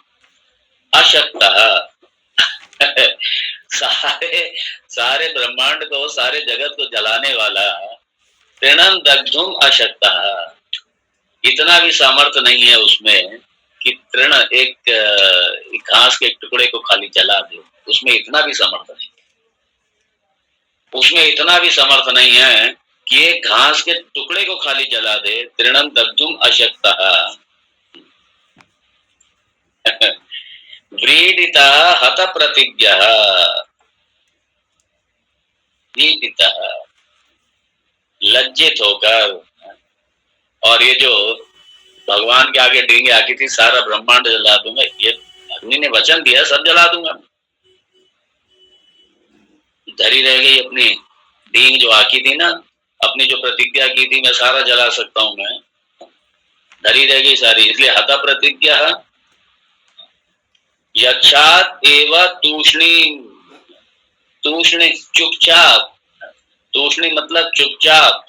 अशक्तः सारे सारे ब्रह्मांड को, सारे जगत को जलाने वाला तृणम दग्धुम अशक्तः, इतना भी सामर्थ्य नहीं है उसमें कि तृण एक घास के एक टुकड़े को खाली जला दे, उसमें इतना भी सामर्थ्य नहीं, उसमें इतना भी सामर्थ्य नहीं है कि एक घास के टुकड़े को खाली जला दे। तृणम दग्धुम अशक्तः व्रीडिता हत प्रतिज्ञः, व्रीडिता लज्जित होकर, और ये जो भगवान के आगे डींगे आकी थी, सारा ब्रह्मांड जला दूंगा, ये अग्नि ने वचन दिया सब जला दूंगा। धरी रह गई अपनी डींग जो आकी थी ना, अपनी जो प्रतिज्ञा की थी मैं सारा जला सकता हूं, मैं धरी रह गई सारी, इसलिए हता प्रतिज्ञा यक्षात एवं तूष्णी, तूष्णी चुपचाप, तूष्णी मतलब चुपचाप,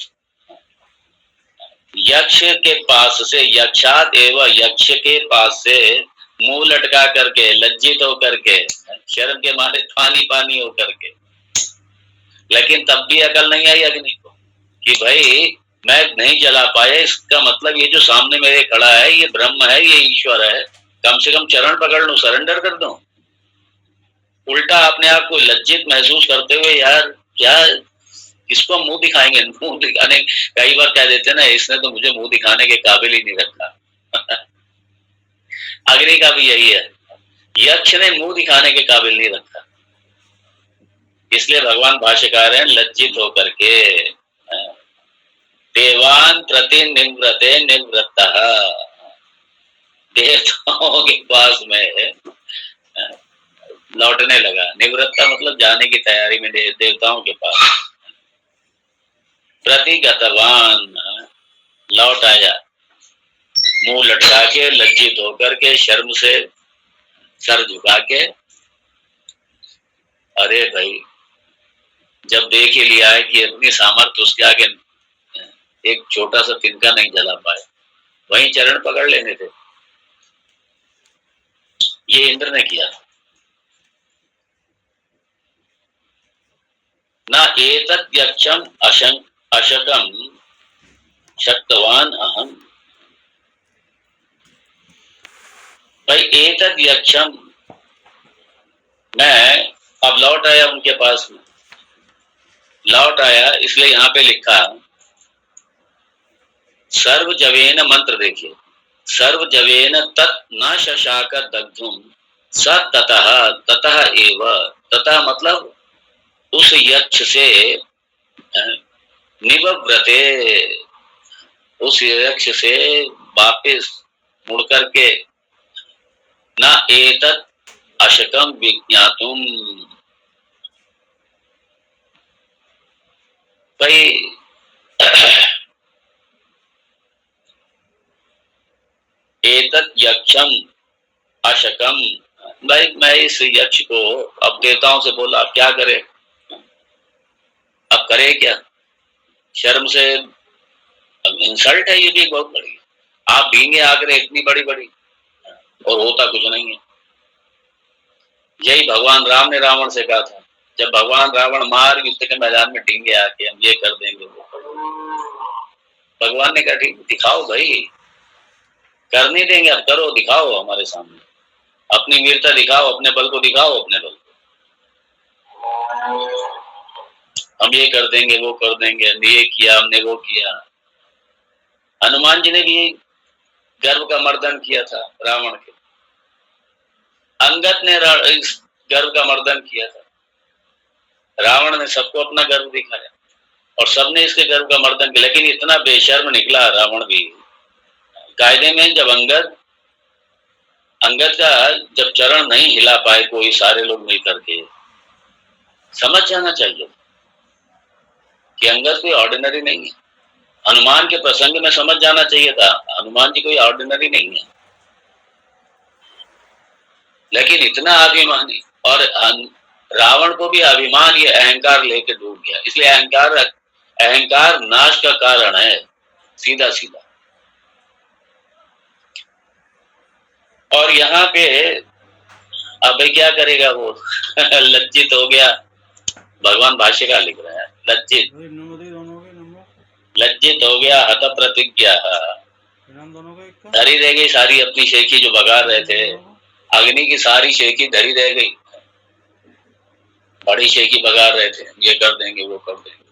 यक्ष के पास से, यक्षात एवं यक्ष के पास से मुंह लटका करके, लज्जित होकर के, शर्म के मारे पानी पानी होकर के, लेकिन तब भी अकल नहीं आई अग्नि को कि भाई मैं नहीं जला पाया, इसका मतलब ये जो सामने मेरे खड़ा है ये ब्रह्म है, ये ईश्वर है, कम से कम चरण पकड़ लूं, सरेंडर कर दूं। उल्टा अपने आप को लज्जित महसूस करते हुए यार क्या किसको मुंह दिखाएंगे, मुंह दिखाने, कई बार कह देते ना इसने तो मुझे मुंह दिखाने के काबिल ही नहीं रखा अग्नि का भी यही है, यक्ष ने मुंह दिखाने के काबिल नहीं रखा, इसलिए भगवान भाष्यकार हैं लज्जित होकर के देवान प्रति निवृत्ते निवृत्तः, देवताओं के पास में लौटने लगा। निवृत्ता मतलब जाने की तैयारी में, देवताओं के पास। प्रतिगतवान लौट आया, मुंह लटका के, लज्जित होकर के, शर्म से सर झुका के। अरे भाई जब देख ही लिया है कि अपनी सामर्थ्य उसके आगे एक छोटा सा तिनका नहीं जला पाए, वहीं चरण पकड़ लेने थे, ये इंद्र ने किया। ना एतत् यक्षम अशकम शक्तवान अहम, भाई एतत् यक्षम, मैं अब लौट आया उनके पास में, लौट आया इसलिए यहां पे लिखा सर्वजवेन, मंत्र देखिए, सर्वजवेन तत् न शशाक दग्धुम स ततः, ततः एव, ततः मतलब उस यक्ष से निवव्रते, उस यक्ष से वापिस मुड़ करके, न एतत् अशकम विज्ञातुम, भाई एतत् यक्षम अशकम, भाई मैं इस यक्ष को, अब देवताओं से बोला अब क्या करे, अब करे क्या, शर्म से, अब इंसल्ट है ये भी बहुत बड़ी, आप भींगे आकर इतनी बड़ी बड़ी और होता कुछ नहीं है। यही भगवान राम ने रावण से कहा था, जब भगवान रावण मार युद्ध के मैदान में ढींगे आके हम ये कर देंगे वो, भगवान ने कहा ठीक दिखाओ भाई, कर नहीं देंगे, अब करो, दिखाओ हमारे सामने, अपनी वीरता दिखाओ, अपने बल को दिखाओ, अपने बल को, हम ये कर देंगे वो कर देंगे, हमने ये किया हमने वो किया। हनुमान जी ने भी गर्व का मर्दन किया था रावण के, अंगद ने गर्व का मर्दन किया था, रावण ने सबको अपना गर्व दिखाया और सबने इसके गर्व का मर्दन किया, लेकिन इतना बेशर्म निकला रावण भी। कायदे में जब अंगद का जब चरण नहीं हिला पाए कोई, सारे लोग मिल करके, समझ जाना चाहिए कि अंगद कोई ऑर्डिनरी नहीं है। हनुमान के प्रसंग में समझ जाना चाहिए था, हनुमान जी कोई ऑर्डिनरी नहीं है। लेकिन इतना अभिमानी, और रावण को भी अभिमान, ये अहंकार लेके डूब गया। इसलिए अहंकार नाश का कारण है, सीधा सीधा। और यहाँ पे अब क्या करेगा वो लज्जित हो गया। भगवान भाष्यकार लिख रहे हैं, लज्जित हो गया, हत प्रतिज्ञा, धरी रह गई सारी अपनी शेखी जो बगा रहे थे। अग्नि की सारी शेखी धरी रह गई, बड़ी शेखी बगा रहे थे, ये कर देंगे वो कर देंगे,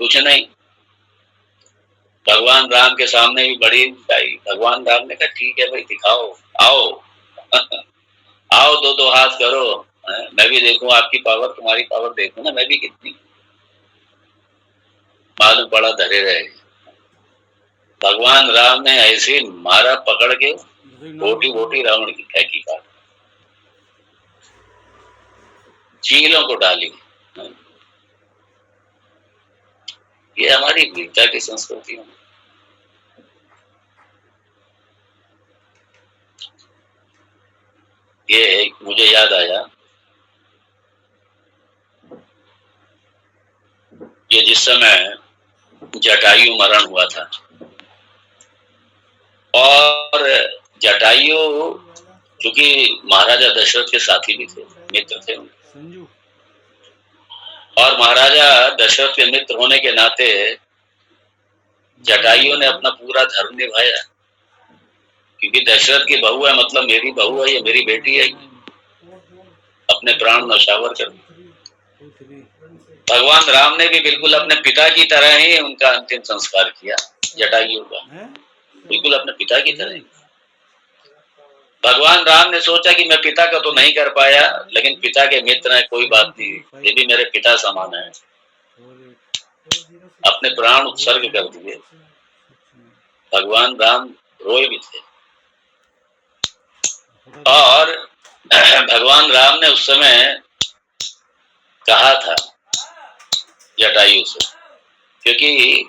कुछ नहीं। भगवान राम के सामने भी बड़ी आई। भगवान राम ने कहा ठीक है भाई, दिखाओ, आओ आओ, दो हाथ करो, मैं भी देखूं आपकी पावर, तुम्हारी पावर देखूं ना मैं भी कितनी। मालूम पड़ा धरे रहे। भगवान राम ने ऐसे मारा पकड़ के, बोटी बोटी रावण की फेंकी, काट चीलों को डाली। ये हमारी वीरता की संस्कृति है। ये मुझे याद आया, ये जिस समय जटायु मरण हुआ था, और जटायु क्योंकि महाराजा दशरथ के साथी भी थे, मित्र थे, और महाराजा दशरथ के मित्र होने के नाते जटायु ने अपना पूरा धर्म निभाया, क्योंकि दशरथ की बहू है, मतलब मेरी बहू है, ये मेरी बेटी है, अपने प्राण नौशावर कर। भगवान राम ने भी बिल्कुल अपने पिता की तरह ही उनका अंतिम संस्कार किया, जटायु का, बिल्कुल अपने पिता की तरह ही। भगवान राम ने सोचा कि मैं पिता का तो नहीं कर पाया, लेकिन पिता के मित्र हैं, कोई बात नहीं, ये भी मेरे पिता समान है, अपने प्राण उत्सर्ग कर दिए। भगवान राम रोए भी थे, और भगवान राम ने उस समय कहा था जटायु से, क्योंकि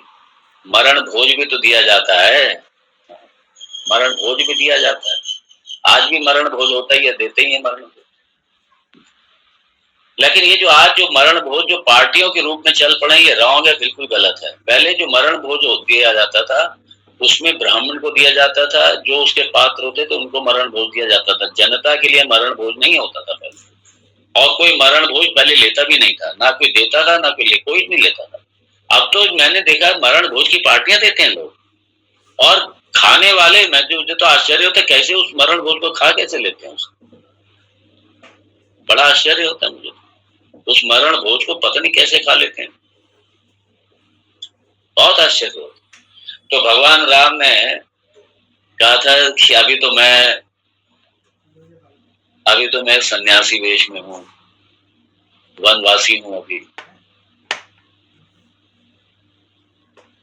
मरण भोज भी तो दिया जाता है, मरण भोज भी दिया जाता है, आज भी मरण भोज होता ही है, देते ही है मरण भोज। लेकिन ये जो आज जो मरण भोज जो पार्टियों के रूप में चल पड़े, ये रॉन्ग है, बिल्कुल गलत है। पहले जो मरण भोज दिया जाता था, उसमें ब्राह्मण को दिया जाता था, जो उसके पात्र होते थे उनको मरण भोज दिया जाता था, जनता के लिए मरण भोज नहीं होता था पहले। और कोई मरण भोज पहले लेता भी नहीं था, ना कोई देता था, ना कोई नहीं लेता था। अब तो मैंने देखा मरण भोज की पार्टियां देते हैं लोग, और खाने वाले, मैं मुझे तो आश्चर्य होता है कैसे उस मरण भोज को खा कैसे लेते हैं उसको, बड़ा आश्चर्य होता है मुझे उस मरण भोज को, पता नहीं कैसे खा लेते हैं, बहुत आश्चर्य होता। तो भगवान राम ने कहा था कि अभी तो मैं सन्यासी वेश में हूँ, वनवासी हूँ अभी,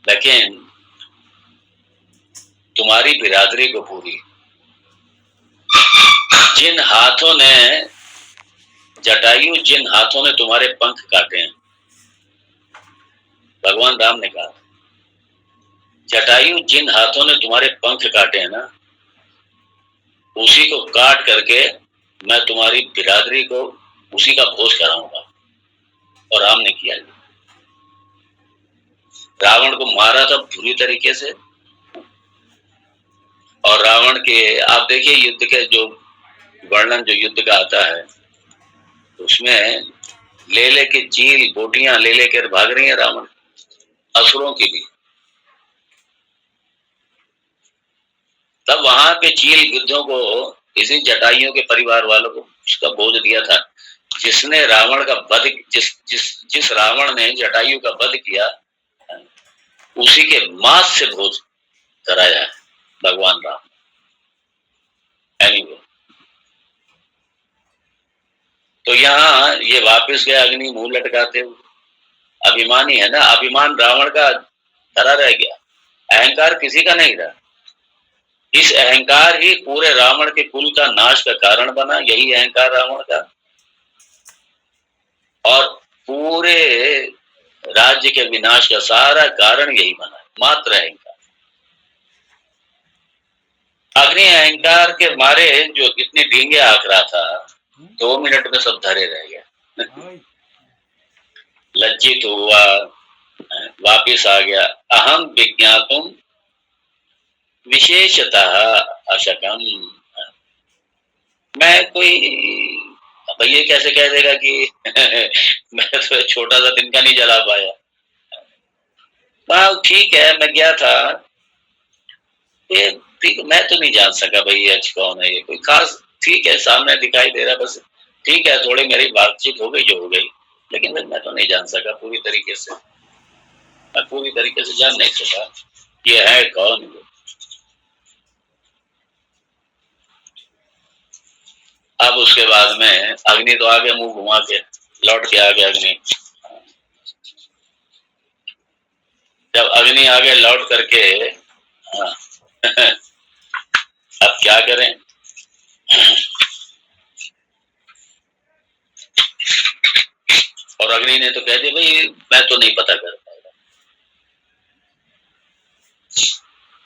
लेकिन तुम्हारी बिरादरी को पूरी, जिन हाथों ने जटायु, जिन हाथों ने तुम्हारे पंख काटे हैं, भगवान राम ने कहा जटायु जिन हाथों ने तुम्हारे पंख काटे हैं ना, उसी को काट करके मैं तुम्हारी बिरादरी को उसी का भोज कराऊंगा। और राम ने किया, रावण को मारा था बुरी तरीके से। और रावण के आप देखिए युद्ध के जो वर्णन जो युद्ध का आता है, उसमें ले लेके चील बोटियां ले लेकर भाग रही है रावण, असुरों की भी। तब वहां पे चील गिद्धों को, इसी जटाइयों के परिवार वालों को उसका भोज दिया था। जिसने रावण का वध, जिस रावण ने जटायु का वध किया, उसी के मांस से भोज कराया है भगवान राम। एनीवे, तो यहाँ ये वापस गया अग्नि मुंह लटकाते हुए, अभिमानी है ना, अभिमान रावण का धरा रह गया, अहंकार किसी का नहीं रहा। इस अहंकार ही पूरे रावण के कुल का नाश का कारण बना, यही अहंकार रावण का, और पूरे राज्य के विनाश का सारा कारण यही बना, मात्र अहंकार। अग्नि अहंकार के मारे जो इतने डींगे आंक रहा था 2 मिनट में सब धरे रह गया। लज्जित हुआ, वापिस आ गया। अहम विज्ञातुम विशेषतः अशकम। मैं कोई, अब ये कैसे कह देगा कि मैं तो छोटा सा तिनका नहीं जला पाया। ठीक है, मैं गया था, ये ठीक, मैं तो नहीं जान सका भाई ये कौन है, ये कोई खास, ठीक है सामने दिखाई दे रहा बस, ठीक है थोड़ी मेरी बातचीत हो गई जो हो गई, लेकिन मैं तो नहीं जान सका पूरी तरीके से, मैं पूरी तरीके से जान नहीं सका ये है कौन। अब उसके बाद में अग्नि तो आगे मुंह घुमा के लौट के आ गया अग्नि। जब अग्नि आगे लौट करके, हाँ, अब क्या करें। और अग्नि ने तो कह दिया भाई मैं तो नहीं पता कर पाया,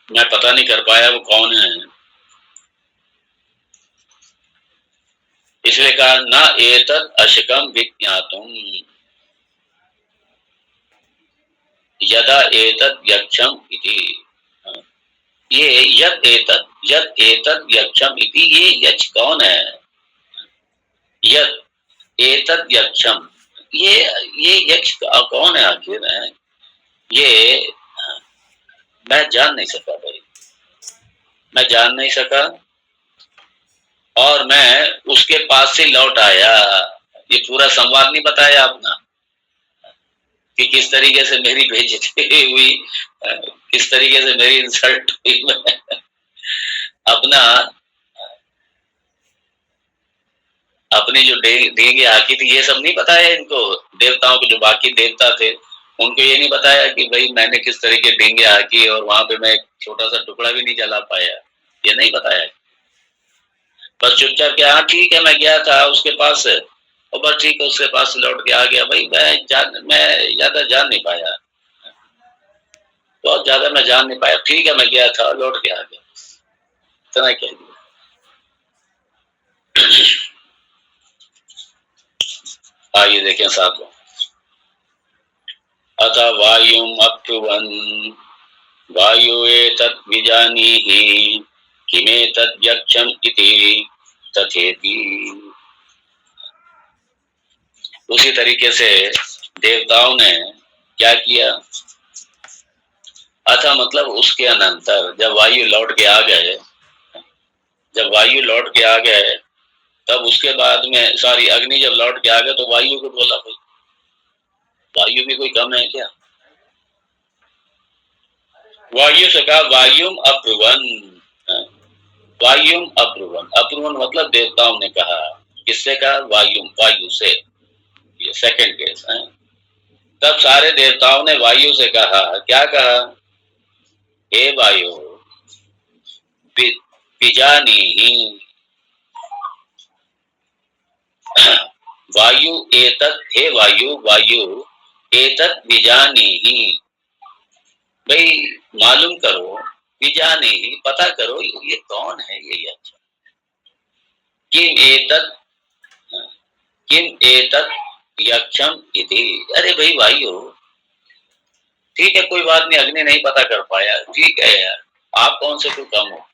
मैं पता नहीं कर पाया वो कौन है। इसलिए कहा न एतत् अशकम विज्ञातुम यदा एतत् यक्षम इति। ये यद एतत् यक्षम इति, ये यक्ष कौन है? यद एतत् यक्षम, ये यक्ष कौन है आखिर है? ये मैं जान नहीं सका भाई, मैं जान नहीं सका। और मैं उसके पास से लौट आया। ये पूरा संवाद नहीं बताया अपना कि किस तरीके से मेरी बेइज्जती हुई, किस तरीके से मेरी इंसल्ट हुई। अपना अपनी जो देंगे आकी थी ये सब नहीं बताया इनको। देवताओं के जो बाकी देवता थे उनको ये नहीं बताया कि भाई मैंने किस तरीके डेंगे आकी और वहां पे मैं एक छोटा सा टुकड़ा भी नहीं जला पाया, ये नहीं बताया। बस चुपचाप क्या, हाँ ठीक है मैं गया था उसके पास और बस ठीक है उसके पास लौट के आ गया। भाई मैं ज्यादा जान नहीं पाया, बहुत ज्यादा मैं जान नहीं पाया। ठीक है मैं गया था लौट के आ गया, इतना कह दिया। आइए देखें साथ में। अथ वायुम अब्रुवन् वायु एतत् विजानीहि किमेतत् यक्षम् इति तथेति। उसी तरीके से देवताओं ने क्या किया। अथा मतलब उसके अनंतर जब वायु लौट के आ गए, जब वायु लौट के आ गए तब उसके बाद में सॉरी अग्नि जब लौट के आ गए तो वायु को बोला भाई वायु भी कोई कम है क्या? वायु से कहा वायुम अब्रुवन्, वायुम अब्रुवन्, अब्रुवन् मतलब देवताओं ने कहा। किससे कहा? वायुम, वायु से। ये सेकंड केस है। तब सारे देवताओं ने वायु से कहा, क्या कहा? हे वायु विजानीहि, वायु एतत्, हे वायु, वायु एतत् विजानीहि, भाई मालूम करो, विजानीहि पता करो ये कौन है ये यक्ष। किम एतत् यक्षम इति। अरे भाई वायु ठीक है कोई बात नहीं, अग्नि नहीं पता कर पाया, ठीक है यार आप कौन से कोई कम हो,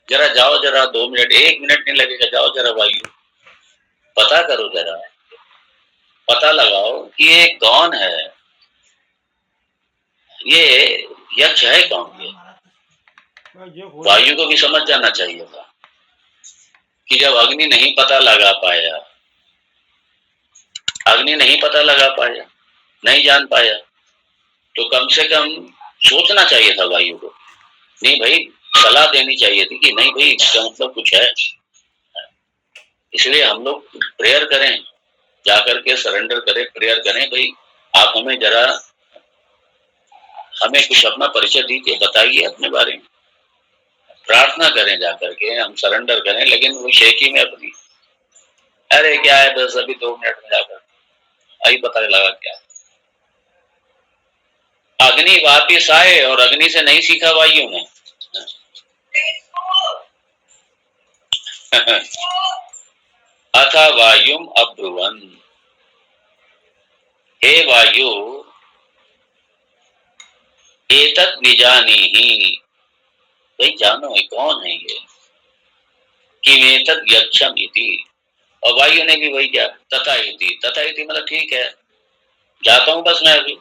जरा जाओ, जरा 2 मिनट 1 मिनट नहीं लगेगा, जाओ जरा वायु पता करो, जरा पता लगाओ कि ये कौन है, ये यक्ष है कौन। ये वायु को भी समझ जाना चाहिए था कि जब अग्नि नहीं पता लगा पाया, अग्नि नहीं पता लगा पाया, नहीं जान पाया, तो कम से कम सोचना चाहिए था वायु को। नहीं भाई सलाह देनी चाहिए थी कि नहीं भाई इसका मतलब कुछ है। इसलिए हम लोग प्रेयर करें, जाकर के सरेंडर करें, प्रेयर करें, भाई आप हमें जरा, हमें कुछ अपना परिचय दीजिए, बताइए अपने बारे में, प्रार्थना करें जाकर के, हम सरेंडर करें। लेकिन वो शेखी में अपनी, अरे क्या है बस अभी 2 मिनट में जाकर अभी पता लगा क्या। अग्नि वापिस आए और अग्नि से नहीं सीखा वायु ने, अथ वायुम अब्रुवन, हे वायु एतत् विजानीहि, भाई जानो ये कौन है ये, किमेतत् यक्षम इति। और वायु ने भी वही क्या, तथा इति मतलब ठीक है, जाता हूं बस मैं अभी,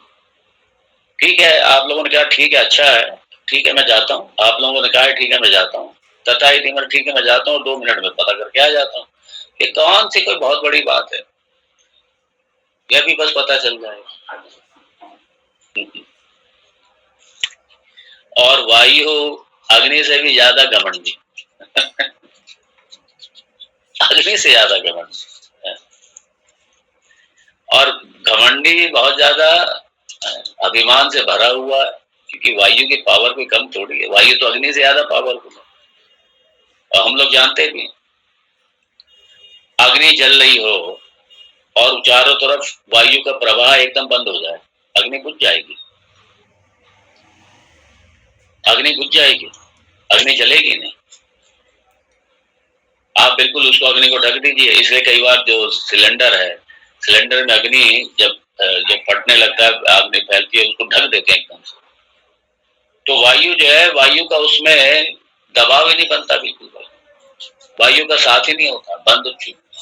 ठीक है आप लोगों ने कहा ठीक है अच्छा है, ठीक है मैं जाता हूँ, आप लोगों ने कहा ठीक है मैं जाता हूँ, तथा इति मतलब ठीक है मैं जाता हूँ, 2 मिनट में पता करके आ जाता हूँ। ये कौन सी कोई बहुत बड़ी बात है, यह भी बस पता चल जाएगा। और वायु अग्नि से भी ज्यादा घमंडी, अग्नि से ज्यादा घमंडी, और घमंडी बहुत ज्यादा अभिमान से भरा हुआ है, क्योंकि वायु की पावर कोई कम थोड़ी है, वायु तो अग्नि से ज्यादा पावरफुल है। और हम लोग जानते भी, अग्नि जल रही हो और चारों तरफ वायु का प्रवाह एकदम बंद हो जाए, अग्नि बुझ जाएगी, अग्नि बुझ जाएगी, अग्नि जलेगी नहीं। आप बिल्कुल उसको अग्नि को ढक दीजिए। इसलिए कई बार जो सिलेंडर है, सिलेंडर में अग्नि जब फटने लगता है, अग्नि फैलती है, उसको ढक देते हैं एकदम से। तो वायु जो है, वायु का उसमें दबाव ही नहीं बनता, बिल्कुल वायु का साथ ही नहीं होता, बंद,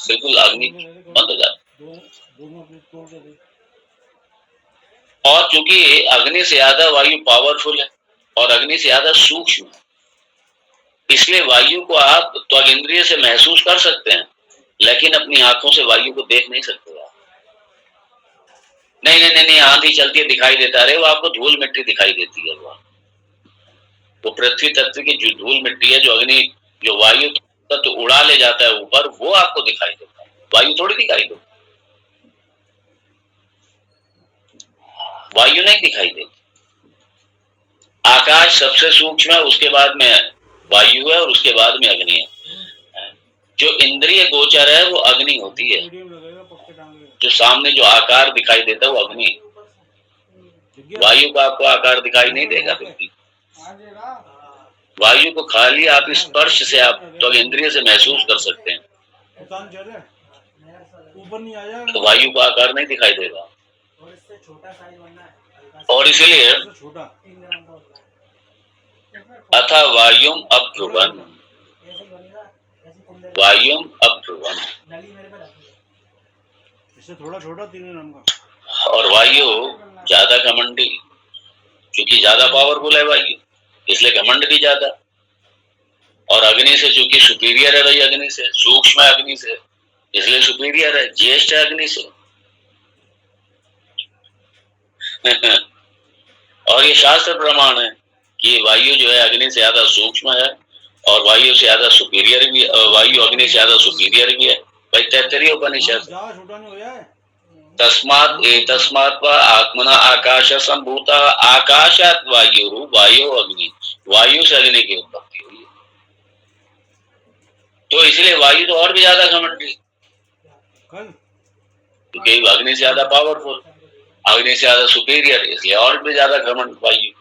बिल्कुल अग्नि बंद हो जाती। और चूंकि अग्नि से ज्यादा वायु पावरफुल है और अग्नि से ज्यादा सूक्ष्म है, इसलिए वायु को आप त्वग इंद्रिय से महसूस कर सकते हैं, लेकिन अपनी आंखों से वायु को देख नहीं सकते आप। नहीं, आंधी चलती है दिखाई देता है, वो आपको धूल मिट्टी दिखाई देती है। वो पृथ्वी तत्व की जो धूल मिट्टी है, जो अग्नि, जो वायु तत्व उड़ा ले जाता है ऊपर, वो आपको दिखाई देता है, वायु थोड़ी दिखाई देती, वायु नहीं दिखाई देती। आकाश सबसे सूक्ष्म है, उसके बाद में वायु है और उसके बाद में अग्नि है। जो इंद्रिय गोचर है वो अग्नि होती है, जो सामने जो आकार दिखाई देता है वो अग्नि, वायु का आपको आकार दिखाई नहीं देगा बिल्कुल। वायु को खाली आप स्पर्श से, आप तो इंद्रिय से महसूस कर सकते हैं, तो वायु का आकार नहीं दिखाई देगा। और इसलिए अथा वायुम अब्रुवन, वायुम अब्रुवन, थोड़ा छोटा तीन नाम का। और वायु ज्यादा घमंडी, क्योंकि ज्यादा पावरफुल है वायु, इसलिए घमंड भी ज्यादा। और अग्नि से चूंकि सुपीरियर है भाई, अग्नि से सूक्ष्म है, अग्नि से इसलिए सुपीरियर है, ज्येष्ठ है अग्नि से। और ये शास्त्र प्रमाण है कि वायु जो है अग्नि से ज्यादा सूक्ष्म है और वायु से ज्यादा सुपीरियर भी, वायु अग्नि से ज्यादा सुपीरियर भी है भाई। तैत्तरीय उपनिषद, तस्मात् एतस्मात् वा आत्मना आकाश संभूता, आकाशात् वायु, वायु अग्नि, वायु से अग्नि की उत्पत्ति हुई। तो इसलिए वायु तो और भी ज्यादा घमंडी, क्योंकि अग्नि से ज्यादा पावरफुल, अग्नि से ज्यादा सुपीरियर, इसलिए और भी ज्यादा घमंड वायु।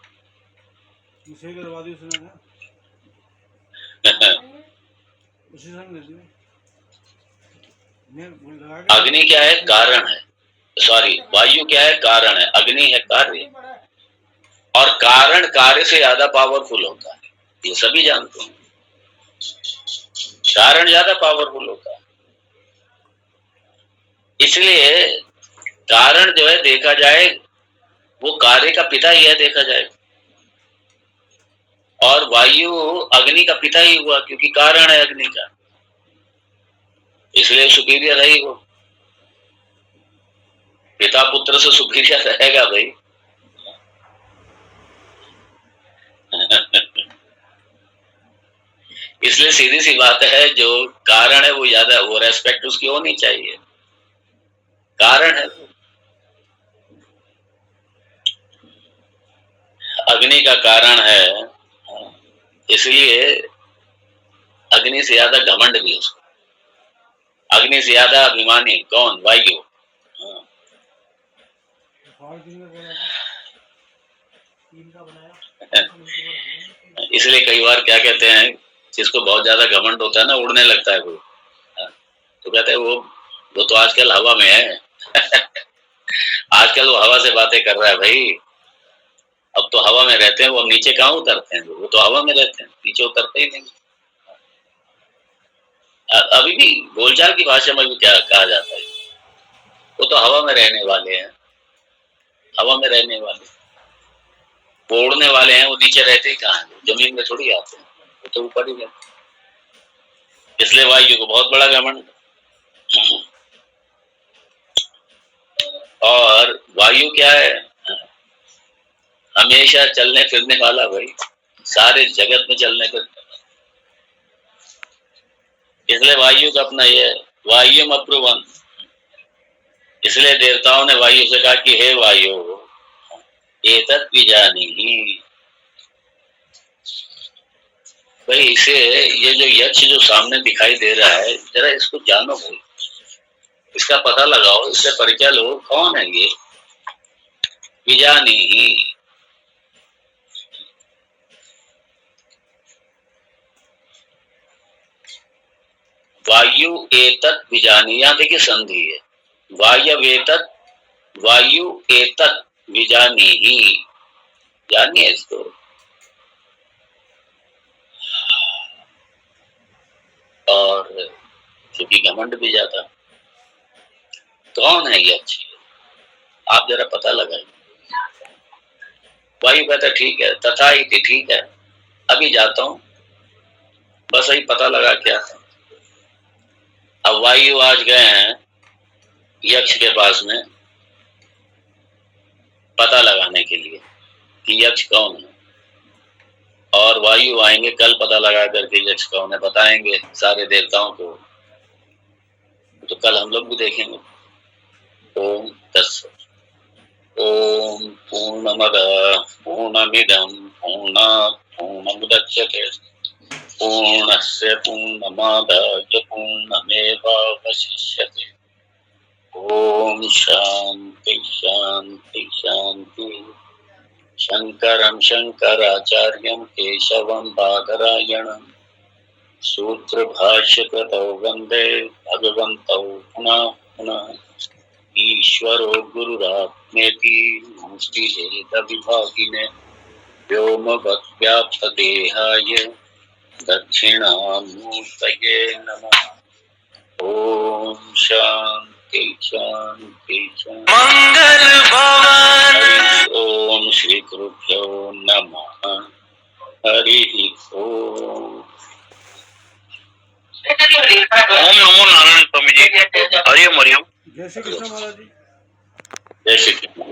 अग्नि क्या है, कारण है, सॉरी वायु क्या है, कारण है, अग्नि है कार्य, और कारण कार्य से ज्यादा पावरफुल होता है, ये सभी जानते हैं। कारण ज्यादा पावरफुल होता है, इसलिए कारण जो है देखा जाए वो कार्य का पिता ही है, देखा जाए। और वायु अग्नि का पिता ही हुआ, क्योंकि कारण है अग्नि का, इसलिए सुपीरियर है ही वो। पिता पुत्र से सुपीरियर रहेगा भाई। इसलिए सीधी सी बात है, जो कारण है वो ज्यादा, वो रेस्पेक्ट उसकी होनी चाहिए, कारण है। अग्नि का कारण है, इसलिए अग्नि से ज्यादा घमंड भी उसको, अग्नि से ज्यादा अभिमानी कौन, वायु। इसलिए कई बार क्या कहते हैं जिसको बहुत ज्यादा घमंड होता है ना, उड़ने लगता है वो। तो कहते हैं वो तो आजकल हवा में है। आजकल वो हवा से बातें कर रहा है भाई। अब तो हवा में रहते हैं वो, नीचे कहाँ उतरते हैं? वो तो हवा में रहते हैं, नीचे उतरते ही नहीं। अभी भी बोलचाल की भाषा में भी क्या कहा जाता है, वो तो हवा में रहने वाले हैं, हवा में रहने वाले। वो उड़ने वाले हैं, वो नीचे रहते ही कहाँ हैं? जमीन में थोड़ी आते हैं, वो तो ऊपर ही रहते। इसलिए वायु को बहुत बड़ा घमंड। और वायु क्या है? हमेशा चलने फिरने वाला भाई, सारे जगत में चलने फिरने वाला। इसलिए वायु का अपना ये वायु अब्रुवन्। इसलिए देवताओं ने वायु से कहा कि हे वायु, एतत् विजानीहि। भाई इसे, ये जो यक्ष जो सामने दिखाई दे रहा है, जरा इसको जानो भाई, इसका पता लगाओ, इससे परिचय लो, कौन है ये? विजानीहि। वायु एतत् विजानी, यहाँ देखिए संधि है, वायवेतत्, वायु एतत् विजानीहि। जानिए इसको। और क्योंकि घमंड भी जाता। कौन है यक्ष? आप जरा पता लगाइए। वायु कहता ठीक है, तथा ही थी, ठीक है, अभी जाता हूं, बस वही पता लगा क्या है। अब वायु आज गए हैं यक्ष के पास में पता लगाने के लिए कि यक्ष कौन है। और वायु आएंगे कल पता लगा करके यक्ष कौन है बताएंगे सारे देवताओं को। तो कल हम लोग भी देखेंगे। ओम तत्सत्। ओम पूर्णमदः पूर्णमिदं पूर्णात् पूर्णमुदच्यते पूर्णस्य पूर्णमादाय पूर्णमेवावशिष्यते। ओम शांति शांति शांति। शंकरं शंकराचार्यं केशवं बादरायणं सूत्रभाष्यकृतौ वन्दे भगवन्तौ पुनः पुनः। ईश्वरो गुरुरात्मेति मूर्तिभेदविभागिने व्योमवद्व्याप्तदेहाय दक्षिणामूर्तये नमः। ओम शांति शांति शांति। मंगल भवन। ओम श्री गुरुभ्यो नमः। हरि ओम। ओम नमो नारायण स्वामी जी। हरिओम हरिओम। जय श्री कृष्ण महाराज जी। जय श्री कृष्ण।